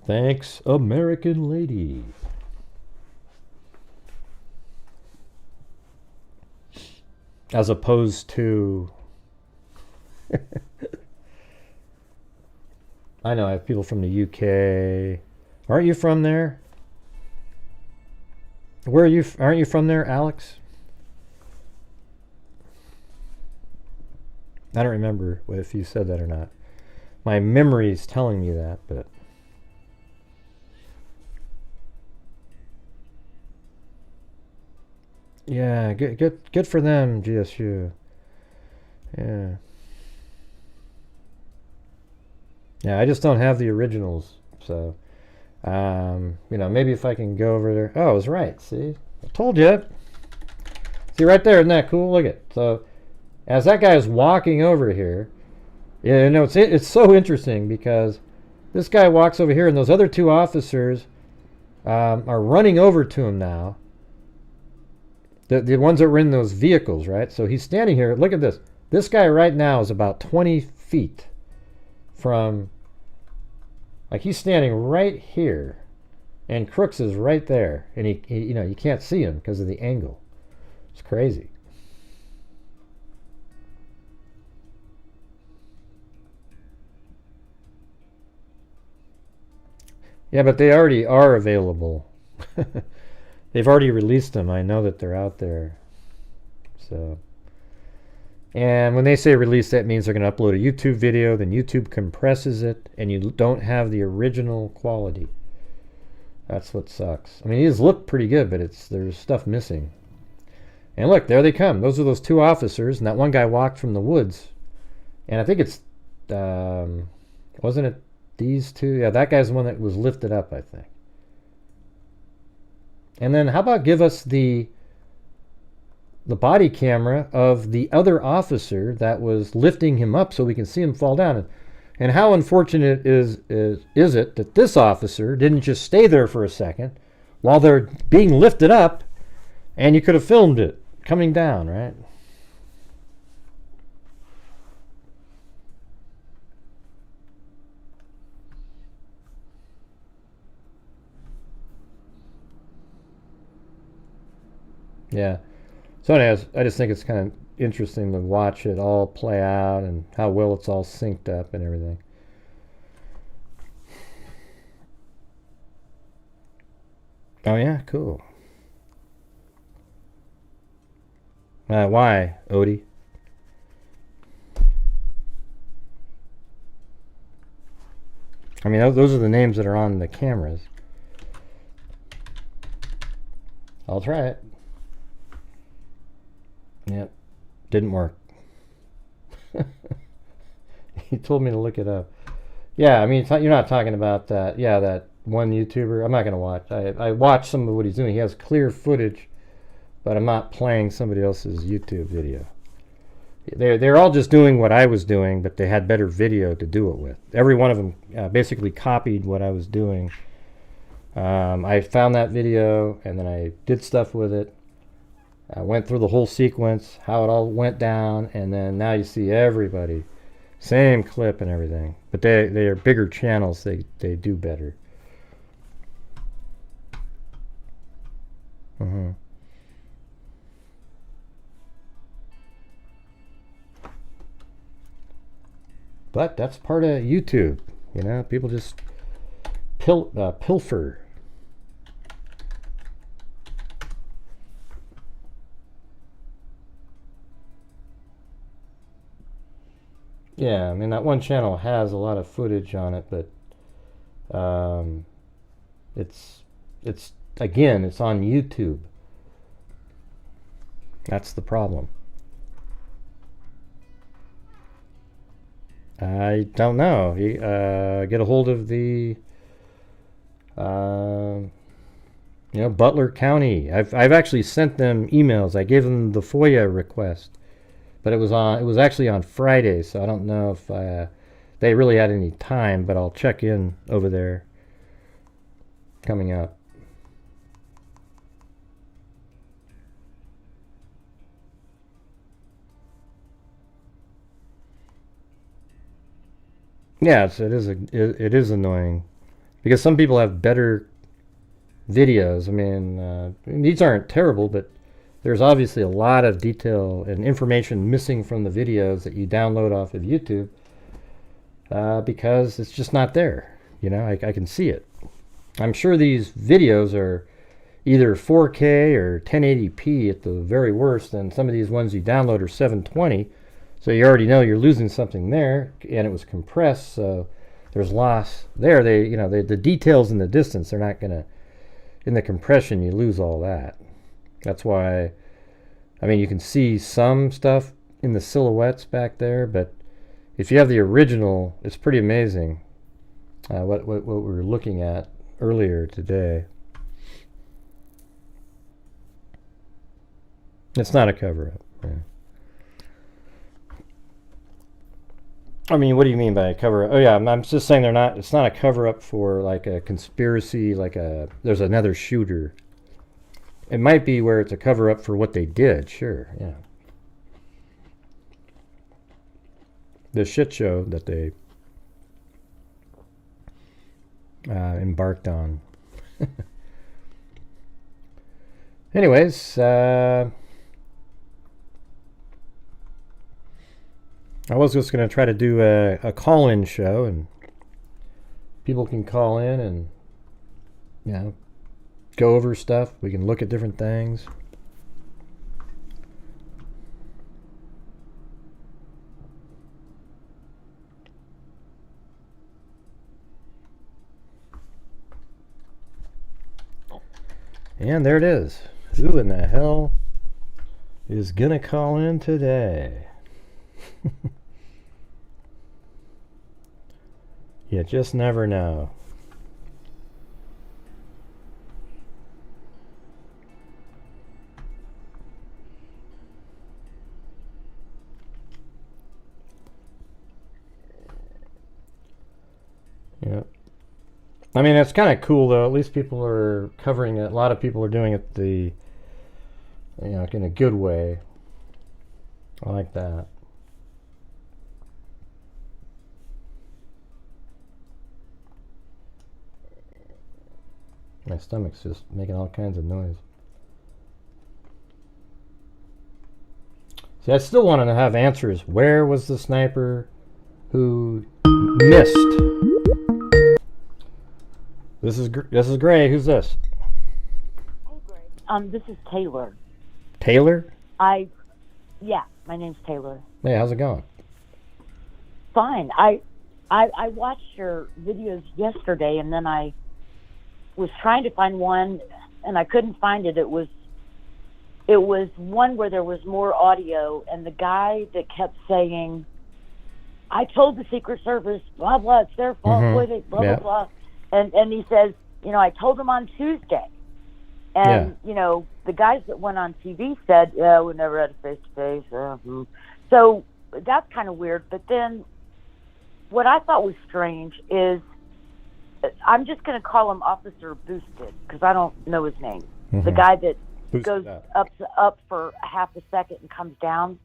S1: Thanks, American Lady. As opposed to... I know I have people from the UK. Aren't you from there? Where are you? Aren't you from there, Alex? I don't remember if you said that or not. My memory's telling me that, but... Yeah, good for them, GSU. Yeah. Yeah, I just don't have the originals, so maybe if I can go over there. Oh, I was right. See, I told you. See right there, isn't that cool? Look at it. So, as that guy is walking over here, it's so interesting because this guy walks over here, and those other two officers are running over to him now. The ones that were in those vehicles, right? So he's standing here. Look at this. This guy right now is about 20 feet from, like he's standing right here, and Crooks is right there, and he you can't see him because of the angle. It's crazy. Yeah, but they already are available. They've already released them. I know that they're out there. So, and when they say release, that means they're going to upload a YouTube video, then YouTube compresses it, and you don't have the original quality. That's what sucks. I mean, these look pretty good, but there's stuff missing. And look, there they come. Those are those two officers, and that one guy walked from the woods. And I think it's, wasn't it these two? Yeah, that guy's the one that was lifted up, I think. And then how about give us the body camera of the other officer that was lifting him up so we can see him fall down. And how unfortunate is it that this officer didn't just stay there for a second while they're being lifted up, and you could have filmed it coming down, right? Yeah. So anyways, I just think it's kind of interesting to watch it all play out and how well it's all synced up and everything. Oh yeah, cool. Why, Odie? I mean, those are the names that are on the cameras. I'll try it. Yep, didn't work. He told me to look it up. Yeah, I mean, you're not talking about that. Yeah, that one YouTuber. I'm not going to watch. I watched some of what he's doing. He has clear footage, but I'm not playing somebody else's YouTube video. They're all just doing what I was doing, but they had better video to do it with. Every one of them basically copied what I was doing. I found that video, and then I did stuff with it. I went through the whole sequence, how it all went down, and then now you see everybody Same clip and everything. But they are bigger channels. They do better. Mm-hmm. But that's part of YouTube. You know, people just pilfer. Yeah, I mean, that one channel has a lot of footage on it, but it's again, it's on YouTube. That's the problem. I don't know. Get a hold of the Butler County. I've actually sent them emails. I gave them the FOIA request. But it was actually on Friday, so I don't know if they really had any time, but I'll check in over there coming up. Yes, it is annoying because some people have better videos. I mean, these aren't terrible, but there's obviously a lot of detail and information missing from the videos that you download off of YouTube because it's just not there. You know, I can see it. I'm sure these videos are either 4K or 1080p at the very worst, and some of these ones you download are 720. So you already know you're losing something there, and it was compressed, so there's loss there. The details in the distance, they're not gonna, in the compression, you lose all that. That's why, I mean, you can see some stuff in the silhouettes back there, but if you have the original, it's pretty amazing what we were looking at earlier today. It's not a cover-up. Yeah. I mean, what do you mean by a cover-up? Oh yeah, I'm just saying it's not a cover-up for like a conspiracy, there's another shooter. It might be where it's a cover-up for what they did, sure, yeah. The shit show that they embarked on. Anyways, I was just going to try to do a call-in show, and people can call in and, go over stuff. We can look at different things. And there it is. Who in the hell is going to call in today? You just never know. Yep. I mean, it's kind of cool though. At least people are covering it. A lot of people are doing it in a good way. I like that. My stomach's just making all kinds of noise. See, I still want to have answers. Where was the sniper who missed? This is Gray. Who's this?
S5: Hey, Gray. This is Taylor.
S1: Taylor?
S5: Yeah, my name's Taylor.
S1: Hey, how's it going?
S5: Fine. I watched your videos yesterday, and then I was trying to find one, and I couldn't find it. It was one where there was more audio, and the guy that kept saying, "I told the Secret Service, blah blah, it's their fault, blah blah blah," and he says, I told them on Tuesday, and the guys that went on TV said, "Yeah, we never had a face to face." So that's kind of weird. But then, what I thought was strange is, I'm just going to call him Officer Boosted because I don't know his name. The guy that goes up for a half a second and comes down.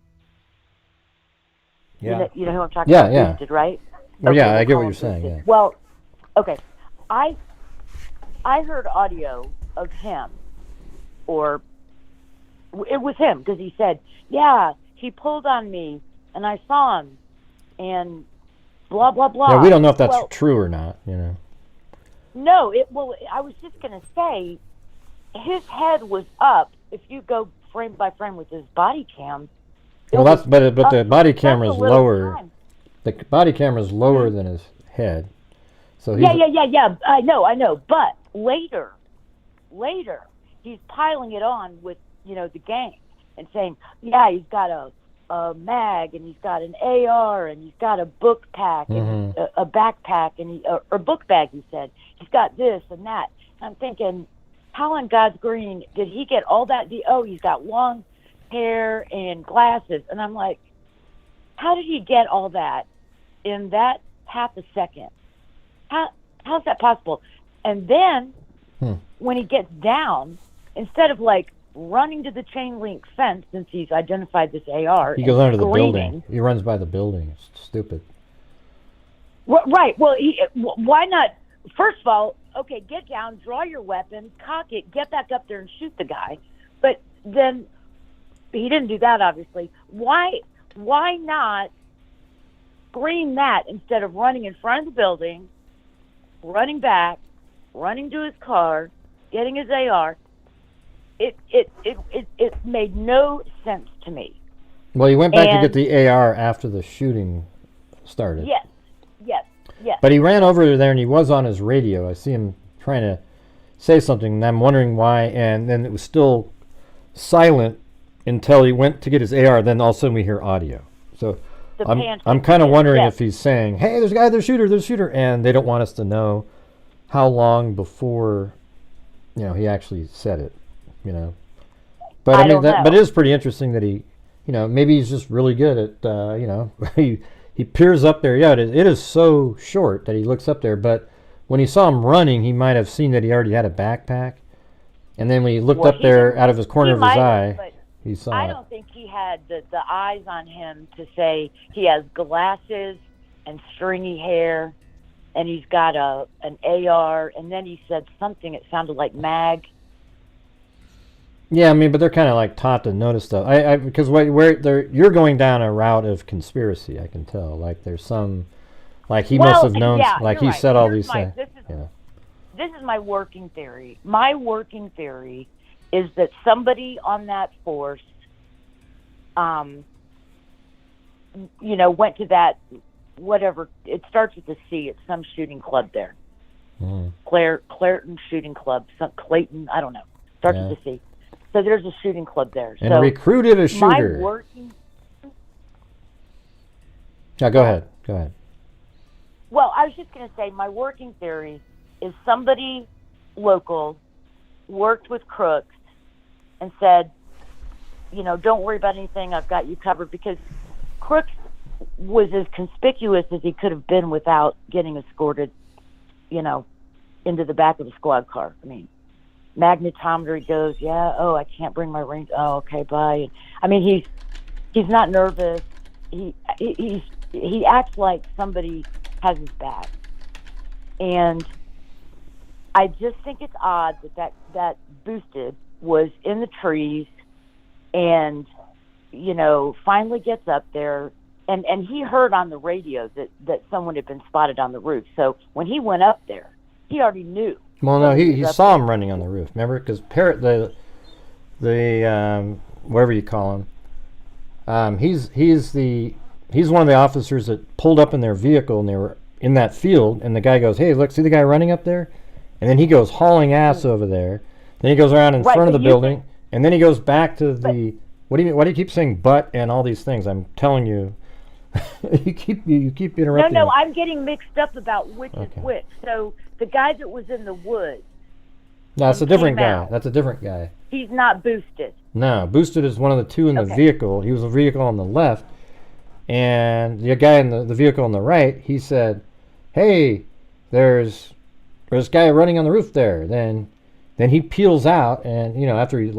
S1: Yeah.
S5: You know who I'm talking
S1: Yeah,
S5: about?
S1: yeah.
S5: Boosted, right?
S1: Well, yeah,
S5: they
S1: I get
S5: call
S1: what
S5: him
S1: you're saying.
S5: Boosted.
S1: Yeah.
S5: Well, okay. I heard audio of him, or it was him, because he said, yeah, he pulled on me, and I saw him, and blah, blah, blah.
S1: Yeah, we don't know if that's
S5: Well,
S1: true or not, you know.
S5: no, I was just going to say, his head was up. If you go frame by frame with his body cam,
S1: Well, but the body camera is
S5: that's a little
S1: lower.
S5: time.
S1: The body camera is lower than his head. So he's,
S5: Yeah. I know. But later, he's piling it on with, the gang and saying, yeah, he's got a mag, and he's got an AR, and he's got a book pack, and a backpack, and or book bag. He said he's got this and that. And I'm thinking, how on God's green did he get all that? He's got long hair and glasses, and I'm like, how did he get all that in that half a second? How's that possible? And then when he gets down, instead of like running to the chain link fence, since he's identified this AR,
S1: he goes under the
S5: screaming,
S1: building. He runs by the building. It's stupid.
S5: Right. Well, why not? First of all, okay, get down, draw your weapon, cock it, get back up there and shoot the guy. But then he didn't do that, obviously. Why not scream that instead of running in front of the building, running back, running to his car, getting his AR? It made no sense to me.
S1: Well, he went back to get the AR after the shooting started.
S5: Yes.
S1: But he ran over there and he was on his radio. I see him trying to say something, and I'm wondering why. And then it was still silent until he went to get his AR. Then all of a sudden we hear audio. So I'm kind of wondering if he's saying, "Hey, there's a guy, there's a shooter," and they don't want us to know how long before, he actually said it. But I mean, but it is pretty interesting that he, maybe he's just really good at, he peers up there. Yeah, it is so short that he looks up there. But when he saw him running, he might have seen that he already had a backpack. And then when he looked up there out of his corner of his eye, he saw
S5: I don't think he had the eyes on him to say he has glasses and stringy hair, and he's got an AR. And then he said something. It sounded like mag.
S1: Yeah, I mean, but they're kind of like taught to notice stuff. Because you're going down a route of conspiracy. I can tell. Like there's some, like he must have known.
S5: Yeah,
S1: like he
S5: right.
S1: said all these things.
S5: This is my working theory. My working theory is that somebody on that force, went to that whatever. It starts with a C. It's some shooting club there. Clairton Shooting Club. Clayton. I don't know. Starts with a C. So there's a shooting club there.
S1: And recruited a shooter. Yeah, go ahead.
S5: Well, I was just going to say my working theory is somebody local worked with crooks and said, don't worry about anything. I've got you covered, because Crooks was as conspicuous as he could have been without getting escorted, into the back of a squad car. I mean, magnetometer, he goes, I can't bring my range. Oh, okay, bye. I mean, he's not nervous. He acts like somebody has his back. And I just think it's odd that Boosted was in the trees and, finally gets up there. And he heard on the radio that someone had been spotted on the roof. So when he went up there, he already knew.
S1: Well, no, he saw him running on the roof. Remember, because Parrot, the whatever you call him, he's one of the officers that pulled up in their vehicle, and they were in that field. And the guy goes, "Hey, look, see the guy running up there?" And then he goes hauling ass over there. Then he goes around in front of the building, and then he goes back to the. Why do you keep saying "but" and all these things? I'm telling you. you keep interrupting.
S5: No, I'm getting mixed up about which is which. So the guy that was in the woods.
S1: No, that's a different guy. That's a different guy.
S5: He's not Boosted.
S1: No, Boosted is one of the two in the vehicle. He was a vehicle on the left, and the guy in the vehicle on the right. He said, "Hey, there's a guy running on the roof there." Then he peels out, and after he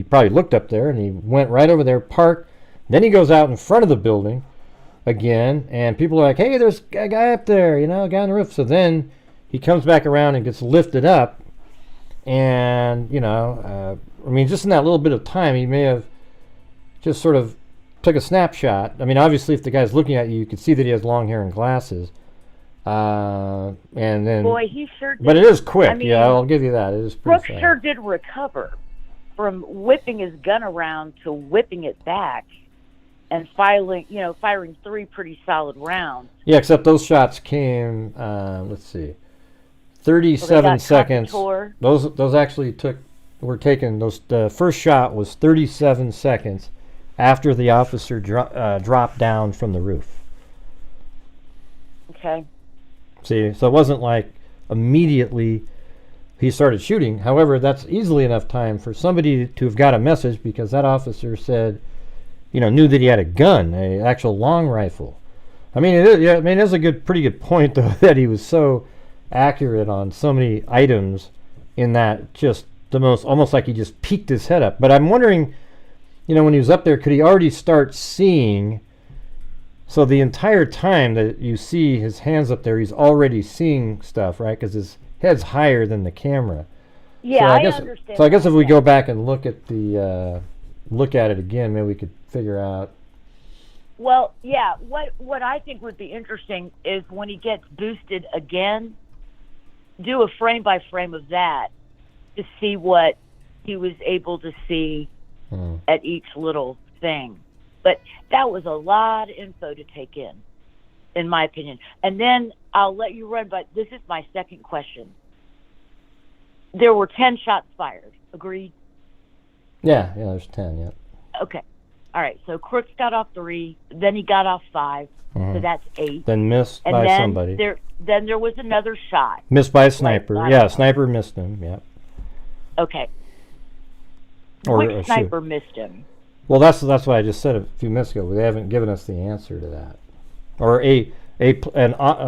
S1: probably looked up there, and he went right over there, parked. Then he goes out in front of the building. again, and people are like, hey, there's a guy up there, a guy on the roof. So then he comes back around and gets lifted up, and, just in that little bit of time, he may have just sort of took a snapshot. I mean, obviously, if the guy's looking at you, you can see that he has long hair and glasses. And then,
S5: boy, he sure did.
S1: But it is quick.
S5: I mean,
S1: I'll give you that. It is pretty
S5: Brooks
S1: fast.
S5: sure did recover from whipping his gun around to whipping it back and firing 3 pretty solid rounds.
S1: Yeah, except those shots came, let's see, 37 seconds. Those actually were taken. The first shot was 37 seconds after the officer dropped down from the roof.
S5: Okay.
S1: See, so it wasn't like immediately he started shooting. However, that's easily enough time for somebody to have got a message, because that officer said, knew that he had a gun, an actual long rifle. I mean, it's a pretty good point, though, that he was so accurate on so many items in that just almost like he just peeked his head up. But I'm wondering, when he was up there, could he already start seeing? So the entire time that you see his hands up there, he's already seeing stuff, right? Because his head's higher than the camera.
S5: Yeah,
S1: so
S5: I understand.
S1: So I guess if we go back and look at it again, maybe we could figure out.
S5: Well, yeah. What I think would be interesting is when he gets boosted again, do a frame by frame of that to see what he was able to see at each little thing. But that was a lot of info to take in my opinion. And then I'll let you run, but this is my second question. There were 10 shots fired. Agreed?
S1: Yeah, there's 10, yeah.
S5: Okay. All right, so Crooks got off 3, then he got off 5, so that's 8.
S1: Then missed by somebody.
S5: Then there was another shot.
S1: Missed by a sniper. Sniper missed him, yeah.
S5: Okay. Which sniper missed him?
S1: Well, that's what I just said a few minutes ago. They haven't given us the answer to that. Or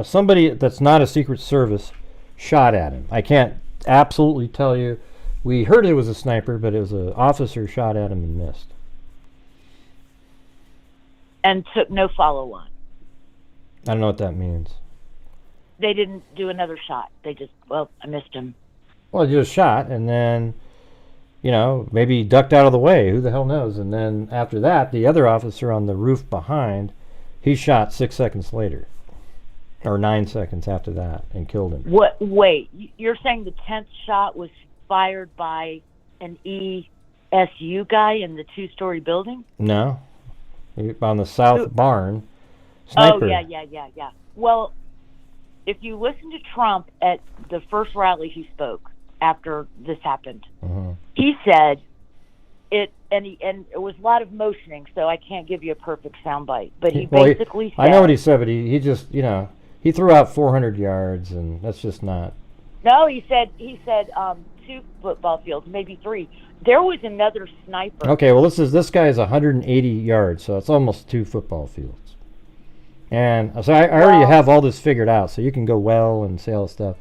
S1: somebody that's not a Secret Service shot at him. I can't absolutely tell you. We heard it was a sniper, but it was an officer shot at him and missed.
S5: And took no follow-on.
S1: I don't know what that means.
S5: They didn't do another shot. They just, I missed him.
S1: Well, he just shot, and then, maybe he ducked out of the way. Who the hell knows? And then after that, the other officer on the roof behind, he shot 6 seconds later. Or 9 seconds after that, and killed him.
S5: What? Wait, you're saying the 10th shot was fired by an ESU guy in the 2-story building?
S1: No. On the south barn. Sniper.
S5: Oh, yeah. Well, if you listen to Trump at the first rally he spoke after this happened, he said it, and it was a lot of motioning, so I can't give you a perfect soundbite. But he basically said,
S1: I know what he said, but he just, he threw out 400 yards, and that's just not.
S5: No, he said 2 football fields, maybe 3. There was another sniper.
S1: Okay, well, this guy is 180 yards, so it's almost 2 football fields. And so I already have all this figured out, so you can go well and say all this stuff.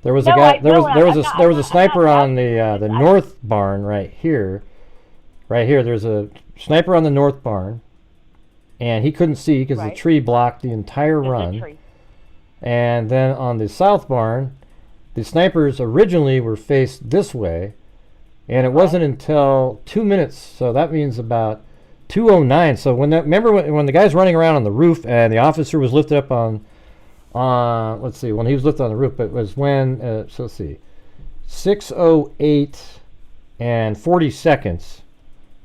S1: There was a sniper on the north barn right here. Right here, there's a sniper on the north barn, and he couldn't see because the tree blocked the entire run. And then on the south barn, the snipers originally were faced this way, and it wasn't until 2 minutes, so that means about 2:09. So remember when the guy's running around on the roof and the officer was lifted up on let's see, when he was lifted on the roof, it was when so let's see, 6:08 and 40 seconds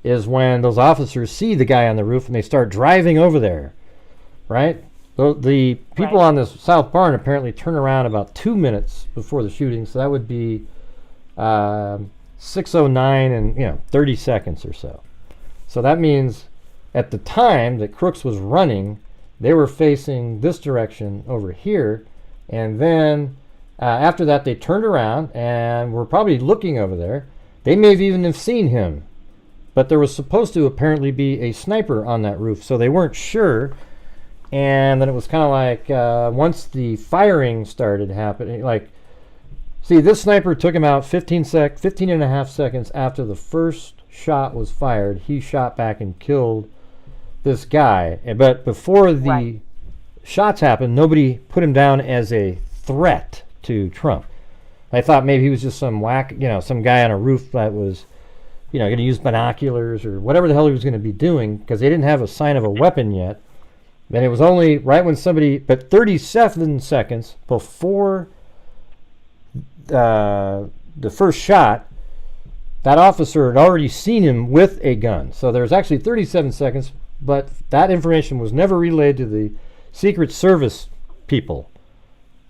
S1: is when those officers see the guy on the roof and they start driving over there, right? The people on this south barn apparently turn around about 2 minutes before the shooting, so that would be 6:09 and 30 seconds or so. So that means at the time that Crooks was running, they were facing this direction over here, and then after that they turned around and were probably looking over there. They may have even seen him, but there was supposed to apparently be a sniper on that roof, so they weren't sure. And then it was kind of like once the firing started happening, see, this sniper took him out 15 and a half seconds after the first shot was fired. He shot back and killed this guy. But before the
S5: Right.
S1: shots happened, nobody put him down as a threat to Trump. I thought maybe he was just some some guy on a roof that was, going to use binoculars or whatever the hell he was going to be doing, because they didn't have a sign of a weapon yet. Then it was only right when but 37 seconds before the first shot, that officer had already seen him with a gun. So there was actually 37 seconds, but that information was never relayed to the Secret Service people.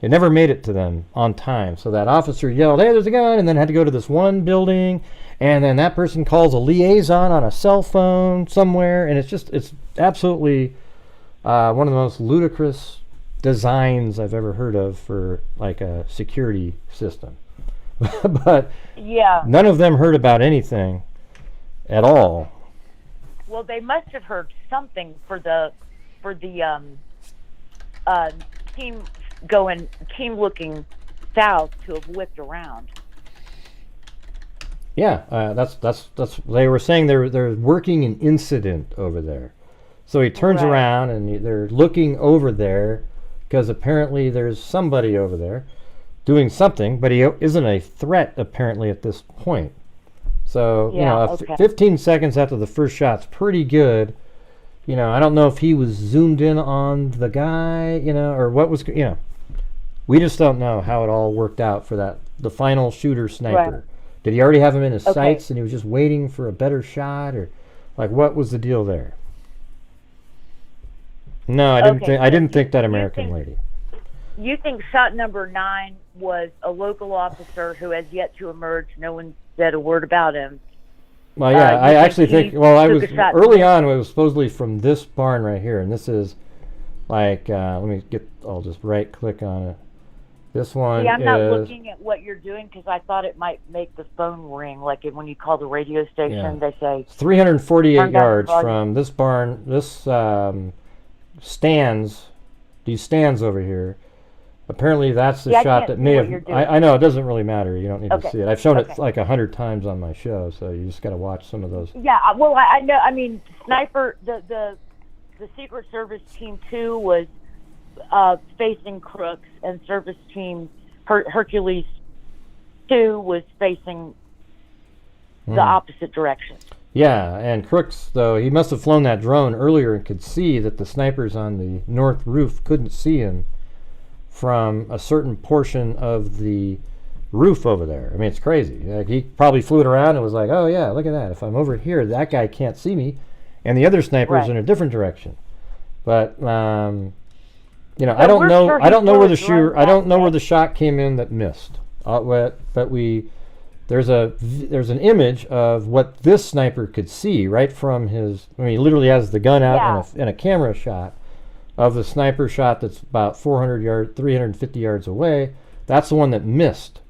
S1: It never made it to them on time. So that officer yelled, "Hey, there's a gun," and then had to go to this one building, and then that person calls a liaison on a cell phone somewhere, and it's absolutely one of the most ludicrous designs I've ever heard of for like a security system. But
S5: Yeah.
S1: none of them heard about anything at all.
S5: Well, they must have heard something for the team looking south to have whipped around.
S1: Yeah, that's they were saying they're working an incident over there. So he turns
S5: Right.
S1: around and they're looking over there because apparently there's somebody over there doing something, but he isn't a threat apparently at this point. So,
S5: Yeah, okay.
S1: 15 seconds after the first shot's pretty good. I don't know if he was zoomed in on the guy, or what was, we just don't know how it all worked out for the final shooter sniper.
S5: Right.
S1: Did he already have him in his
S5: Okay.
S1: sights and he was just waiting for a better shot, or like what was the deal there? No, I didn't
S5: Okay,
S1: think. I
S5: so
S1: didn't think that
S5: you
S1: American
S5: think-
S1: lady.
S5: You think shot number 9 was a local officer who has yet to emerge? No one said a word about him.
S1: Well, yeah,
S5: you
S1: I
S5: think
S1: actually
S5: he
S1: think. Well, I
S5: took
S1: was
S5: a shot?
S1: early on. It was supposedly from this barn right here, and this is like. Let me get. I'll just right click on it. This one
S5: See, I'm not
S1: is.
S5: looking at what you're doing because I thought it might make the phone ring. Like when you call the radio station,
S1: Yeah.
S5: they say
S1: 348
S5: Turn down the
S1: yards
S5: volume.
S1: from this barn. This stands. These stands over here. Apparently, that's the
S5: Yeah, I
S1: shot
S5: can't
S1: that
S5: see
S1: may
S5: what
S1: have.
S5: you're doing.
S1: I know it doesn't really matter. You don't need
S5: Okay.
S1: to see it. I've shown it
S5: Okay.
S1: like 100 times on my show, so you just got to watch some of those.
S5: Yeah, well, I know. I mean, sniper. The Secret Service Team 2 was facing Crooks, and Service Team Hercules 2 was facing the opposite direction.
S1: Yeah, and Crooks, though, he must have flown that drone earlier and could see that the snipers on the north roof couldn't see him from a certain portion of the roof over there. I mean, it's crazy. Like, he probably flew it around and was like, "Oh yeah, look at that. If I'm over here, that guy can't see me," and the other sniper's
S5: Right.
S1: in a different direction. But I don't
S5: we're
S1: know.
S5: sure
S1: I
S5: he
S1: don't know
S5: flew
S1: where
S5: a
S1: the shooter.
S5: drone
S1: I don't know
S5: back
S1: where
S5: then.
S1: the shot came in that missed. But there's an image of what this sniper could see right from his. I mean, he literally has the gun out and a camera shot of the sniper shot that's about 350 yards away. That's the one that missed.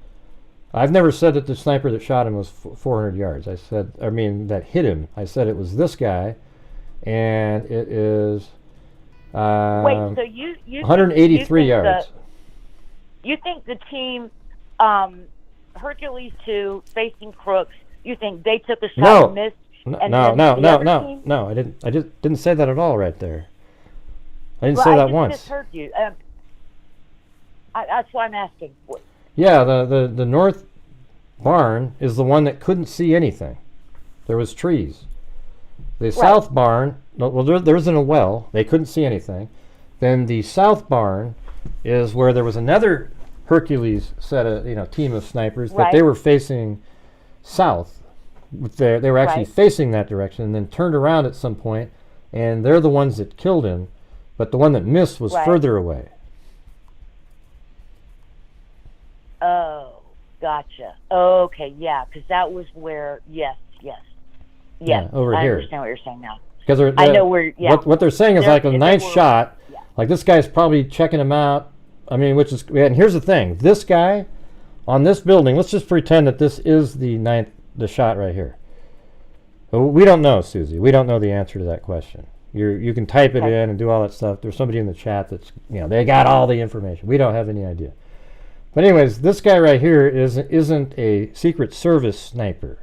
S1: I've never said that the sniper that shot him was 400 yards. That hit him. I said it was this guy, and it is.
S5: Wait, so you
S1: 183
S5: think
S1: yards.
S5: You think the team Hercules 2 facing Crooks? You think they took a shot
S1: No.
S5: and missed?
S1: No,
S5: and
S1: no,
S5: then
S1: no,
S5: the
S1: no,
S5: other
S1: no,
S5: team?
S1: no. I just didn't say that at all right there. I didn't
S5: Well,
S1: say
S5: I
S1: that
S5: just
S1: once.
S5: misheard you. That's why I'm asking.
S1: Yeah, the north barn is the one that couldn't see anything. There was trees. The south barn, well, there isn't a well. They couldn't see anything. Then the south barn is where there was another Hercules team of snipers, but they
S5: Right.
S1: were facing south. They were actually
S5: Right.
S1: facing that direction, and then turned around at some point, and they're the ones that killed him. But the one that missed was
S5: Right.
S1: further away.
S5: Oh, gotcha. Okay, yeah, because that was where. Yes.
S1: Yeah, over
S5: I
S1: here.
S5: understand what you're saying now.
S1: Because
S5: I know where. Yeah.
S1: what they're saying is
S5: They're-
S1: like a
S5: they
S1: ninth
S5: were-
S1: shot.
S5: yeah.
S1: Like this guy's probably checking him out. I mean, and here's the thing: this guy on this building. Let's just pretend that this is the shot right here. But we don't know, Susie. We don't know the answer to that question. You can type it
S5: Okay.
S1: in and do all that stuff. There's somebody in the chat that's they got all the information. We don't have any idea. But anyways, this guy right here isn't a Secret Service sniper.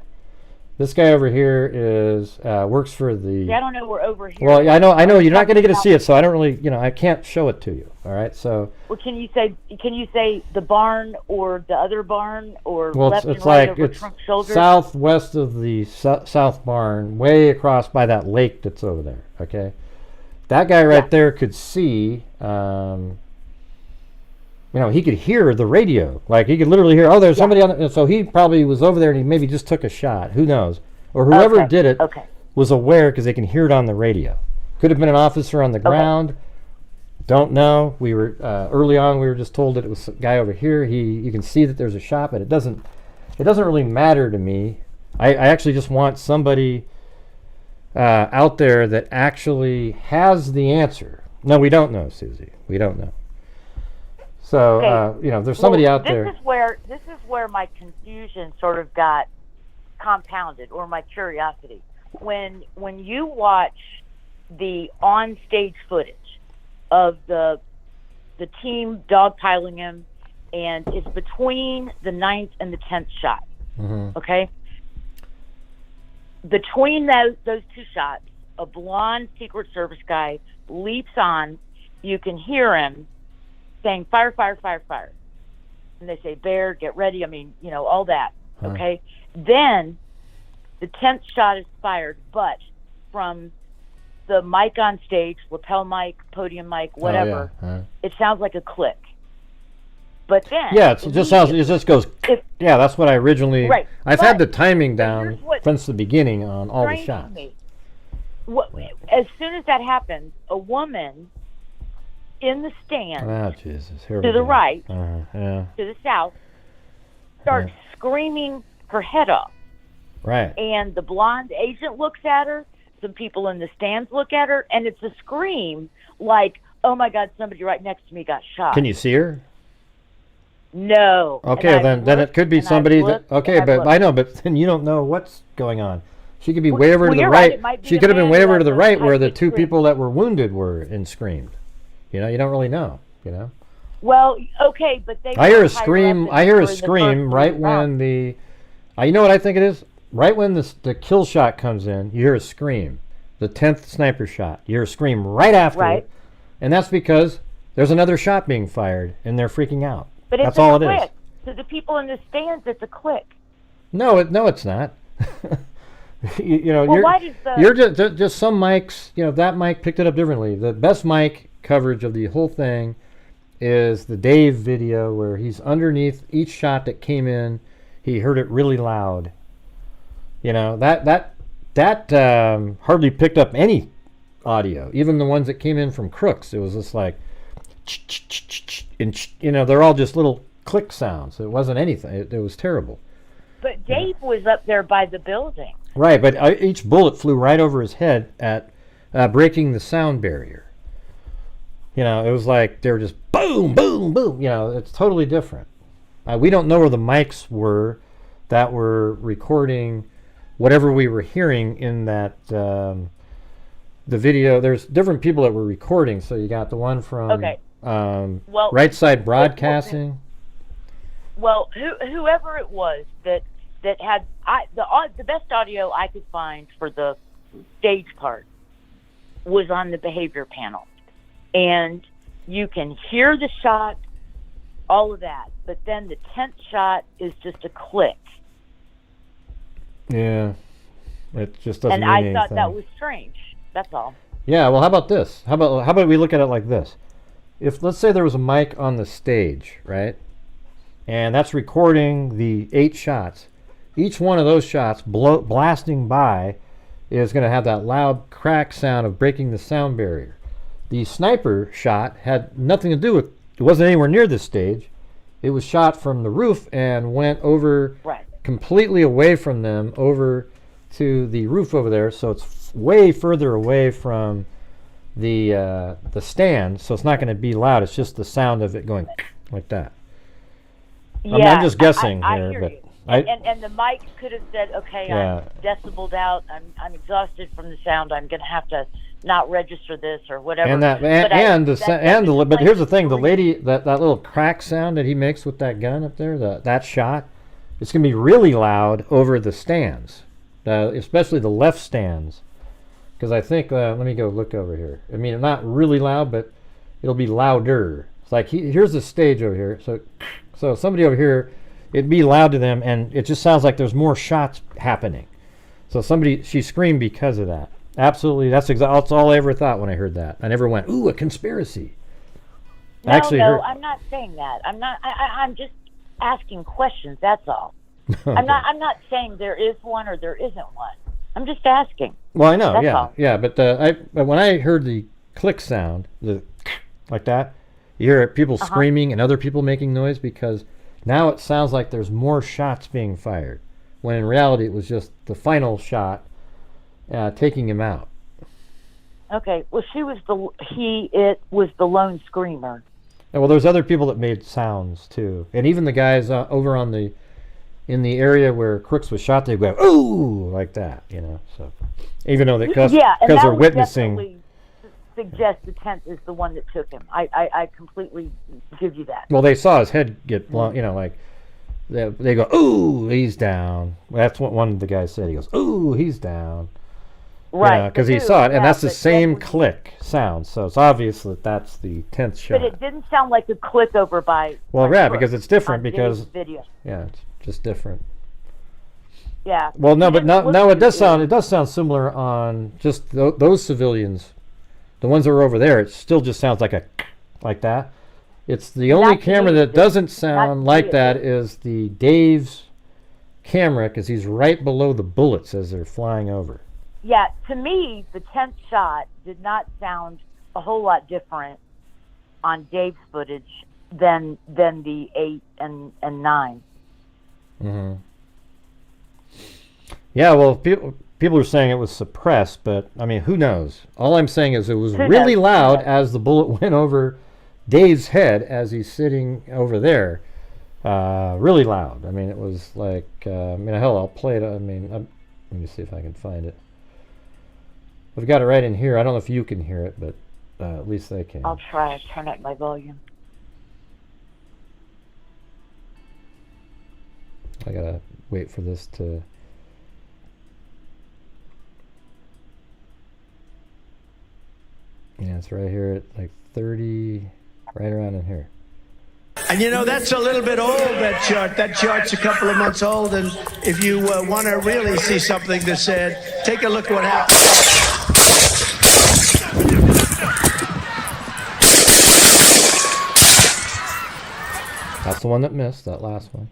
S1: This guy over here is works for the.
S5: See, I don't know. We're over here.
S1: Well, I know you're not going to get to see it, so I don't really, I can't show it to you. All right, so.
S5: Well, can you say the barn or the other barn or
S1: Well,
S5: left
S1: it's
S5: and right
S1: like
S5: over
S1: it's
S5: Trump's shoulders?
S1: southwest of the south barn, way across by that lake that's over there. Okay, that guy right there could see. He could hear the radio. Like, he could literally hear, there's somebody on it. So he probably was over there and he maybe just took a shot. Who knows? Or whoever did it was aware because they can hear it on the radio. Could have been an officer on the ground. Don't know. We were, early on, we were just told that it was a guy over here. You can see that there's a shot, but it doesn't really matter to me. I actually just want somebody out there that actually has the answer. No, we don't know, Susie. We don't know. So, there's somebody out there.
S5: This is where my confusion sort of got compounded, or my curiosity. When you watch the on-stage footage of the team dogpiling him, and it's between the 9th and the 10th shot, okay? Between those two shots, a blonde Secret Service guy leaps on. You can hear him saying, fire, fire, fire, fire. And they say, bear, get ready. I mean, all that. Okay. Then the 10th shot is fired, but from the mic on stage, lapel mic, podium mic, whatever, it sounds like a click. But then.
S1: Yeah, it just goes. That's what I originally. Right. I've had the timing down since the beginning on all the shots.
S5: As soon as that happens, a woman in the stand to the right, to the south, starts screaming her head off.
S1: Right.
S5: And the blonde agent looks at her. Some people in the stands look at her, and it's a scream like, "Oh my God, somebody right next to me got shot."
S1: Can you see her?
S5: No.
S1: Okay, then it could be somebody that. Okay, but I know, but then you don't know what's going on. She could be way over to the right. She could have been way over to the right where the two people that were wounded were and screamed. You don't really know.
S5: Well, okay, but they.
S1: I hear a scream. I hear a scream right when the. You know what I think it is? Right when the kill shot comes in, you hear a scream. The 10th sniper shot, you hear a scream right after it, and that's because there's another shot being fired, and they're freaking out.
S5: But
S1: that's all it is.
S5: To the people in the stands, it's a click.
S1: No, it's not.
S5: Why does
S1: you're just some mics. That mic picked it up differently. The best mic coverage of the whole thing is the Dave video where he's underneath each shot that came in. He heard it really loud. That hardly picked up any audio, even the ones that came in from Crooks. It was just like, and they're all just little click sounds. It wasn't anything. It was terrible.
S5: But Dave was up there by the building.
S1: Right, but each bullet flew right over his head at breaking the sound barrier. It was like they were just boom, boom, boom. It's totally different. We don't know where the mics were that were recording whatever we were hearing in that the video. There's different people that were recording. So you got the one from Right Side Broadcasting.
S5: Well, whoever it was that had the best audio I could find for the stage part was on the behavior panel, and you can hear the shot, all of that, but then the 10th shot is just a click.
S1: Yeah, it just doesn't.
S5: And
S1: mean
S5: I
S1: anything.
S5: thought that was strange. That's all.
S1: Yeah. Well, how about this? How about we look at it like this? If let's say there was a mic on the stage, right, and that's recording the 8 shots. Each one of those shots blasting by is going to have that loud crack sound of breaking the sound barrier. The sniper shot had nothing to do with. It wasn't anywhere near this stage. It was shot from the roof and went over completely away from them over to the roof over there. So it's way further away from the stand. So it's not going to be loud. It's just the sound of it going like that.
S5: Yeah,
S1: I'm just guessing
S5: I
S1: here,
S5: hear
S1: but
S5: you. And the mic could have said, "Okay, I'm decibeled out. I'm exhausted from the sound. I'm going to have to not register this or whatever." But
S1: here's the thing: the lady that little crack sound that he makes with that gun up there, that shot, it's going to be really loud over the stands. especially the left stands. Because I think, let me go look over here. I mean, not really loud, but it'll be louder. It's like, here's the stage over here. So somebody over here, it'd be loud to them, and it just sounds like there's more shots happening. So she screamed because of that. Absolutely, that's all I ever thought when I heard that. I never went, ooh, a conspiracy.
S5: No, I'm not saying that. I'm just asking questions. That's all.
S1: Okay.
S5: I'm not saying there is one or there isn't one. I'm just asking.
S1: Well, I know,
S5: That's all.
S1: yeah. But but when I heard the click sound, like that, you hear people screaming and other people making noise, because now it sounds like there's more shots being fired, when in reality it was just the final shot taking him out.
S5: Okay. Well, it was the lone screamer.
S1: And, well, there's other people that made sounds too, and even the guys over in the area where Crooks was shot, they go, ooh, like that, So even though because they're witnessing.
S5: Definitely suggest the 10th is the one that took him. I completely give you that.
S1: Well, they saw his head get blown, like they go, ooh, he's down. That's what one of the guys said. He goes, ooh, he's down.
S5: Right.
S1: Because he saw it, and that's the same click sound. So it's obvious that that's the 10th shot.
S5: But it didn't sound like a click over by.
S1: Well, yeah, because it's different.
S5: Because video.
S1: Yeah, it's just different.
S5: Yeah.
S1: Well, no, but now it does sound similar on just those civilians, the ones that are over there. It still just sounds like that. It's the only camera that doesn't sound like that is the Dave's camera, because he's right below the bullets as they're flying over.
S5: Yeah, to me, the 10th shot did not sound a whole lot different on Dave's footage than the 8 and 9.
S1: Mm-hmm. Yeah, well, people are saying it was suppressed, but I mean, who knows? All I'm saying is it was really loud as the bullet went over Dave's head as he's sitting over there. Really loud. I mean, it was like, hell, I'll play it. Let me see if I can find it. I've got it right in here. I don't know if you can hear it, but at least they can.
S5: I'll try to turn up my volume.
S1: I gotta wait for this to. Yeah, it's right here at like 30, right around in here.
S6: And that's a little bit old, that chart. That chart's a couple of months old, and if you want to really see something that's said, take a look what happened.
S1: That's the one that missed, that last one.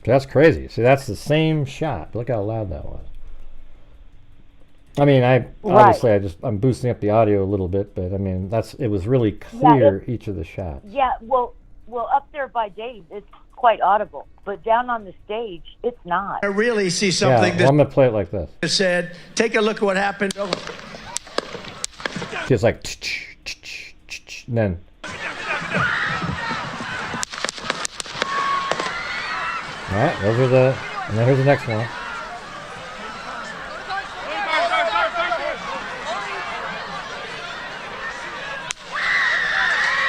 S1: That's crazy. See, that's the same shot. Look how loud that was. I mean, obviously I'm boosting up the audio a little bit, but I mean, it was really clear, each of the shots.
S5: Yeah, well, up there by Dave, it's quite audible, but down on the stage, it's not.
S6: I really see something
S1: I'm gonna play it like this.
S6: Said, take a look at what happened.
S1: It's like, and then. All right, and then here's the next one.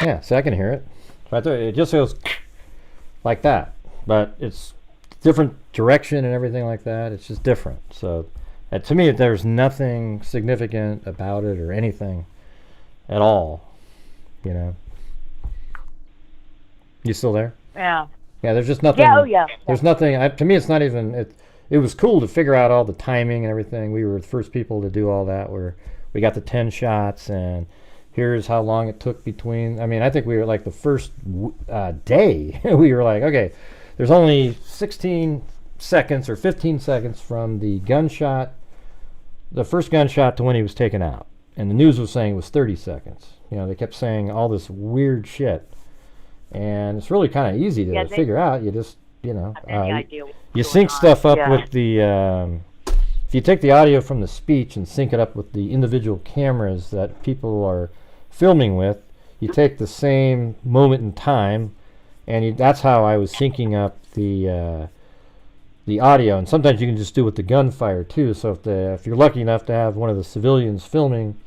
S1: Yeah, so I can hear it. Right there, it just goes like that, but it's different direction and everything like that. It's just different. So, to me, there's nothing significant about it or anything at all. You still there?
S5: Yeah.
S1: Yeah, there's just nothing.
S5: Yeah, oh yeah.
S1: There's nothing. To me, it's not even. It was cool to figure out all the timing and everything. We were the first people to do all that. Where we got the 10 shots, and here's how long it took between. I mean, I think we were like the first day. We were like, okay, there's only 16 seconds or 15 seconds from the gunshot, the first gunshot, to when he was taken out, and the news was saying it was 30 seconds. They kept saying all this weird shit. And it's really kind of easy to figure out. You just, you sync stuff up with the, if you take the audio from the speech and sync it up with the individual cameras that people are filming with, you take the same moment in time, and that's how I was syncing up the audio. And sometimes you can just do it with the gunfire too. So if you're lucky enough to have one of the civilians filming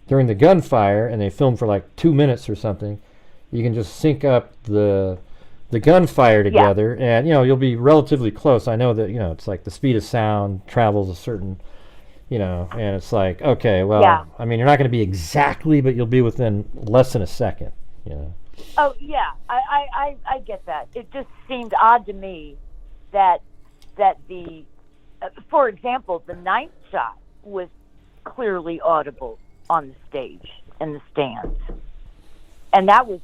S1: during the gunfire, and they film for like 2 minutes or something, you can just sync up the gunfire together, and you'll be relatively close. I know that it's like the speed of sound travels a certain, and it's like, okay, well, I mean, you're not going to be exactly, but you'll be within less than a second.
S5: Oh yeah, I get that. It just seemed odd to me that the, for example, the ninth shot was clearly audible on the stage in the stands, and that was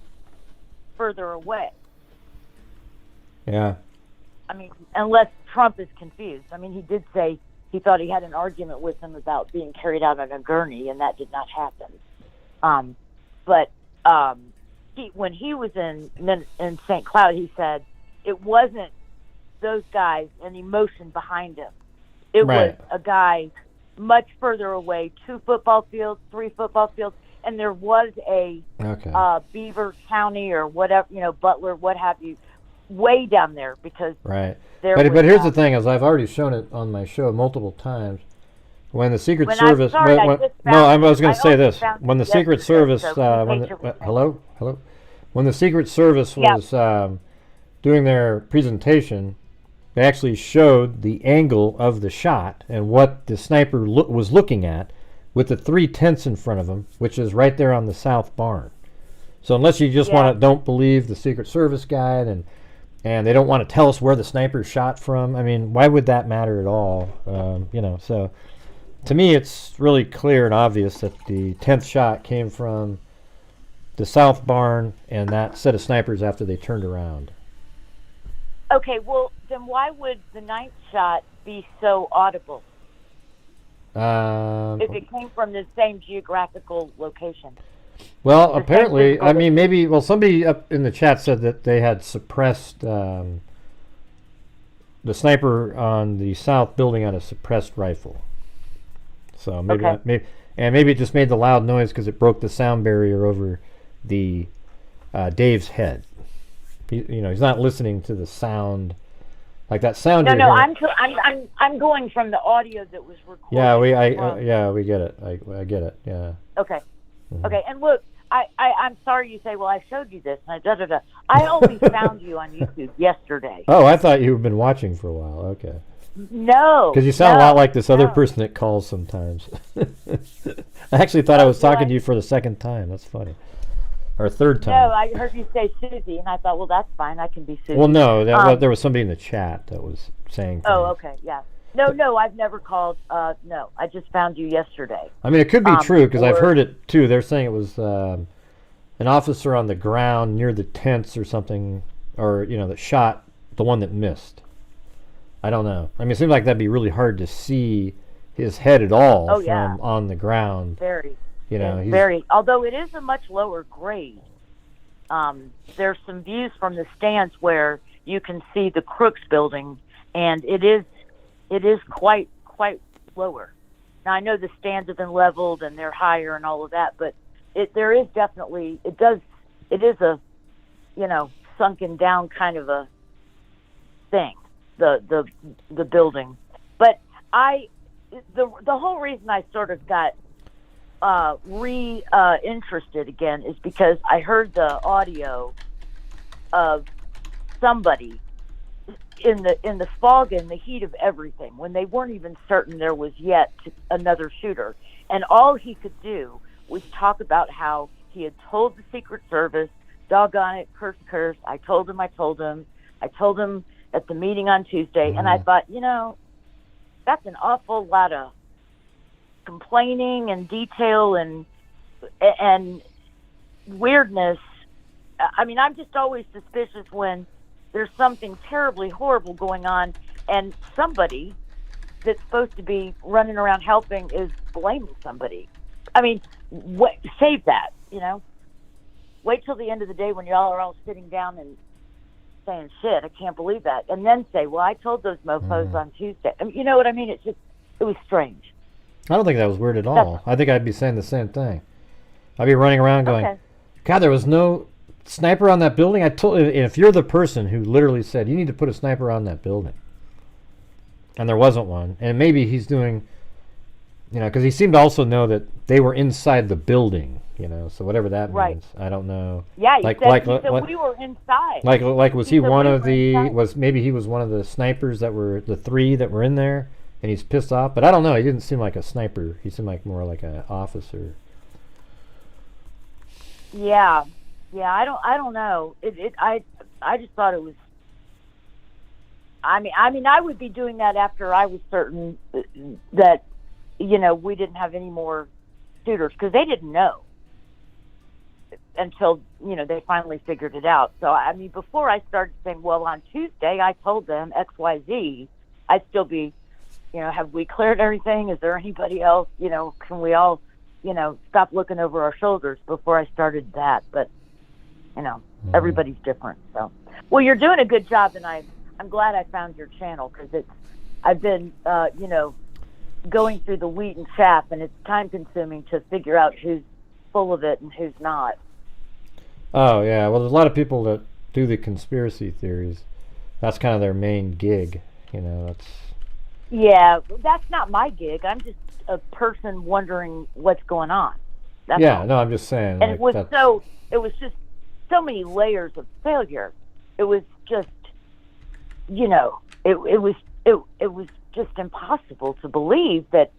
S5: further away.
S1: Yeah.
S5: I mean, unless Trump is confused. I mean, he did say he thought he had an argument with him about being carried out on a gurney, and that did not happen. When he was in St. Cloud, he said it wasn't those guys and emotion behind him. It was a guy much further away, 2 football fields, 3 football fields, and there was a Beaver County or whatever, Butler, what have you, way down there because
S1: but here's the thing, is I've already shown it on my show multiple times. When the Secret Service, I was going to say this. When the Secret Service, when the Secret Service was doing their presentation, they actually showed the angle of the shot and what the sniper was looking at with the 3 tents in front of him, which is right there on the south barn. So unless you just don't believe the Secret Service guy, and they don't want to tell us where the sniper shot from, I mean, why would that matter at all? So to me, it's really clear and obvious that the 10th shot came from the south barn and that set of snipers after they turned around.
S5: Okay, well, then why would the 9th shot be so audible if it came from the same geographical location?
S1: Well, apparently, I mean, maybe, somebody up in the chat said that they had suppressed, the sniper on the south building on a suppressed rifle. So maybe it just made the loud noise because it broke the sound barrier over the Dave's head. He's not listening to the sound, like that sound.
S5: No, I'm going from the audio that was recorded.
S1: Yeah, we get it. I get it. Yeah.
S5: Okay. Mm-hmm. Okay, and look, I'm sorry you say, well, I showed you this, and I only found you on YouTube yesterday.
S1: Oh, I thought you've been watching for a while. Okay.
S5: No.
S1: Because you sound a lot like this other person that calls sometimes. I actually thought I was talking to you for the second time. That's funny. Or third time.
S5: No, I heard you say Susie, and I thought, well, that's fine. I can be Susie.
S1: Well, no, there was somebody in the chat that was saying things.
S5: Oh, okay, yeah. No, I've never called. No, I just found you yesterday.
S1: I mean, it could be true, because I've heard it, too. They're saying it was an officer on the ground near the tents or something, or, that shot the one that missed. I don't know. I mean, it seems like that'd be really hard to see his head at all from on the ground.
S5: Very.
S1: Very.
S5: Although it is a much lower grade. There's some views from the stands where you can see the Crooks building, and it is quite lower. Now I know the stands have been leveled and they're higher and all of that, but it is a sunken down kind of a thing. The building, but the whole reason I sort of got interested again is because I heard the audio of somebody in the fog and the heat of everything, when they weren't even certain there was yet another shooter, and all he could do was talk about how he had told the Secret Service, doggone it, curse, I told him at the meeting on Tuesday, and I thought, that's an awful lot of complaining and detail and weirdness. I mean, I'm just always suspicious when there's something terribly horrible going on and somebody that's supposed to be running around helping is blaming somebody. I mean, save that, Wait till the end of the day when y'all are all sitting down and saying, shit, I can't believe that. And then say, well, I told those mofos on Tuesday. I mean, you know what I mean? It was strange.
S1: I don't think that was weird at all. I think I'd be saying the same thing. I'd be running around going, God, there was no sniper on that building. If you're the person who literally said, you need to put a sniper on that building, and there wasn't one, and maybe he's doing you know, because he seemed to also know that they were inside the building, you know, so whatever that
S5: Right.
S1: means, I don't know.
S5: Yeah, he
S1: Like-
S5: said,
S1: like-
S5: he said
S1: like-
S5: we were inside.
S1: Like was he
S5: He said
S1: one
S5: we
S1: of
S5: were
S1: the
S5: inside.
S1: maybe he was one of the snipers that were the 3 that were in there, and he's pissed off. But I don't know. He didn't seem like a sniper. He seemed like more like an officer.
S5: Yeah, I don't know. I just thought it was. I mean, I would be doing that after I was certain that, you know, we didn't have any more shooters, because they didn't know until, you know, they finally figured it out. So I mean, before I started saying, well, on Tuesday I told them XYZ, I'd still be, you know, have we cleared everything? Is there anybody else? You know, can we all, you know, stop looking over our shoulders before I started that? But, you know, everybody's different. So, well, you're doing a good job, and I'm glad I found your channel, because I've been, you know, going through the wheat and chaff, and it's time consuming to figure out who's full of it and who's not.
S1: Oh yeah, well, there's a lot of people that do the conspiracy theories. That's kind of their main gig, you know. That's
S5: Yeah, that's not my gig. I'm just a person wondering what's going on. That's
S1: yeah.
S5: all.
S1: No, I'm just saying.
S5: And
S1: like,
S5: it was just so many layers of failure. It was just, you know, it was just impossible to believe that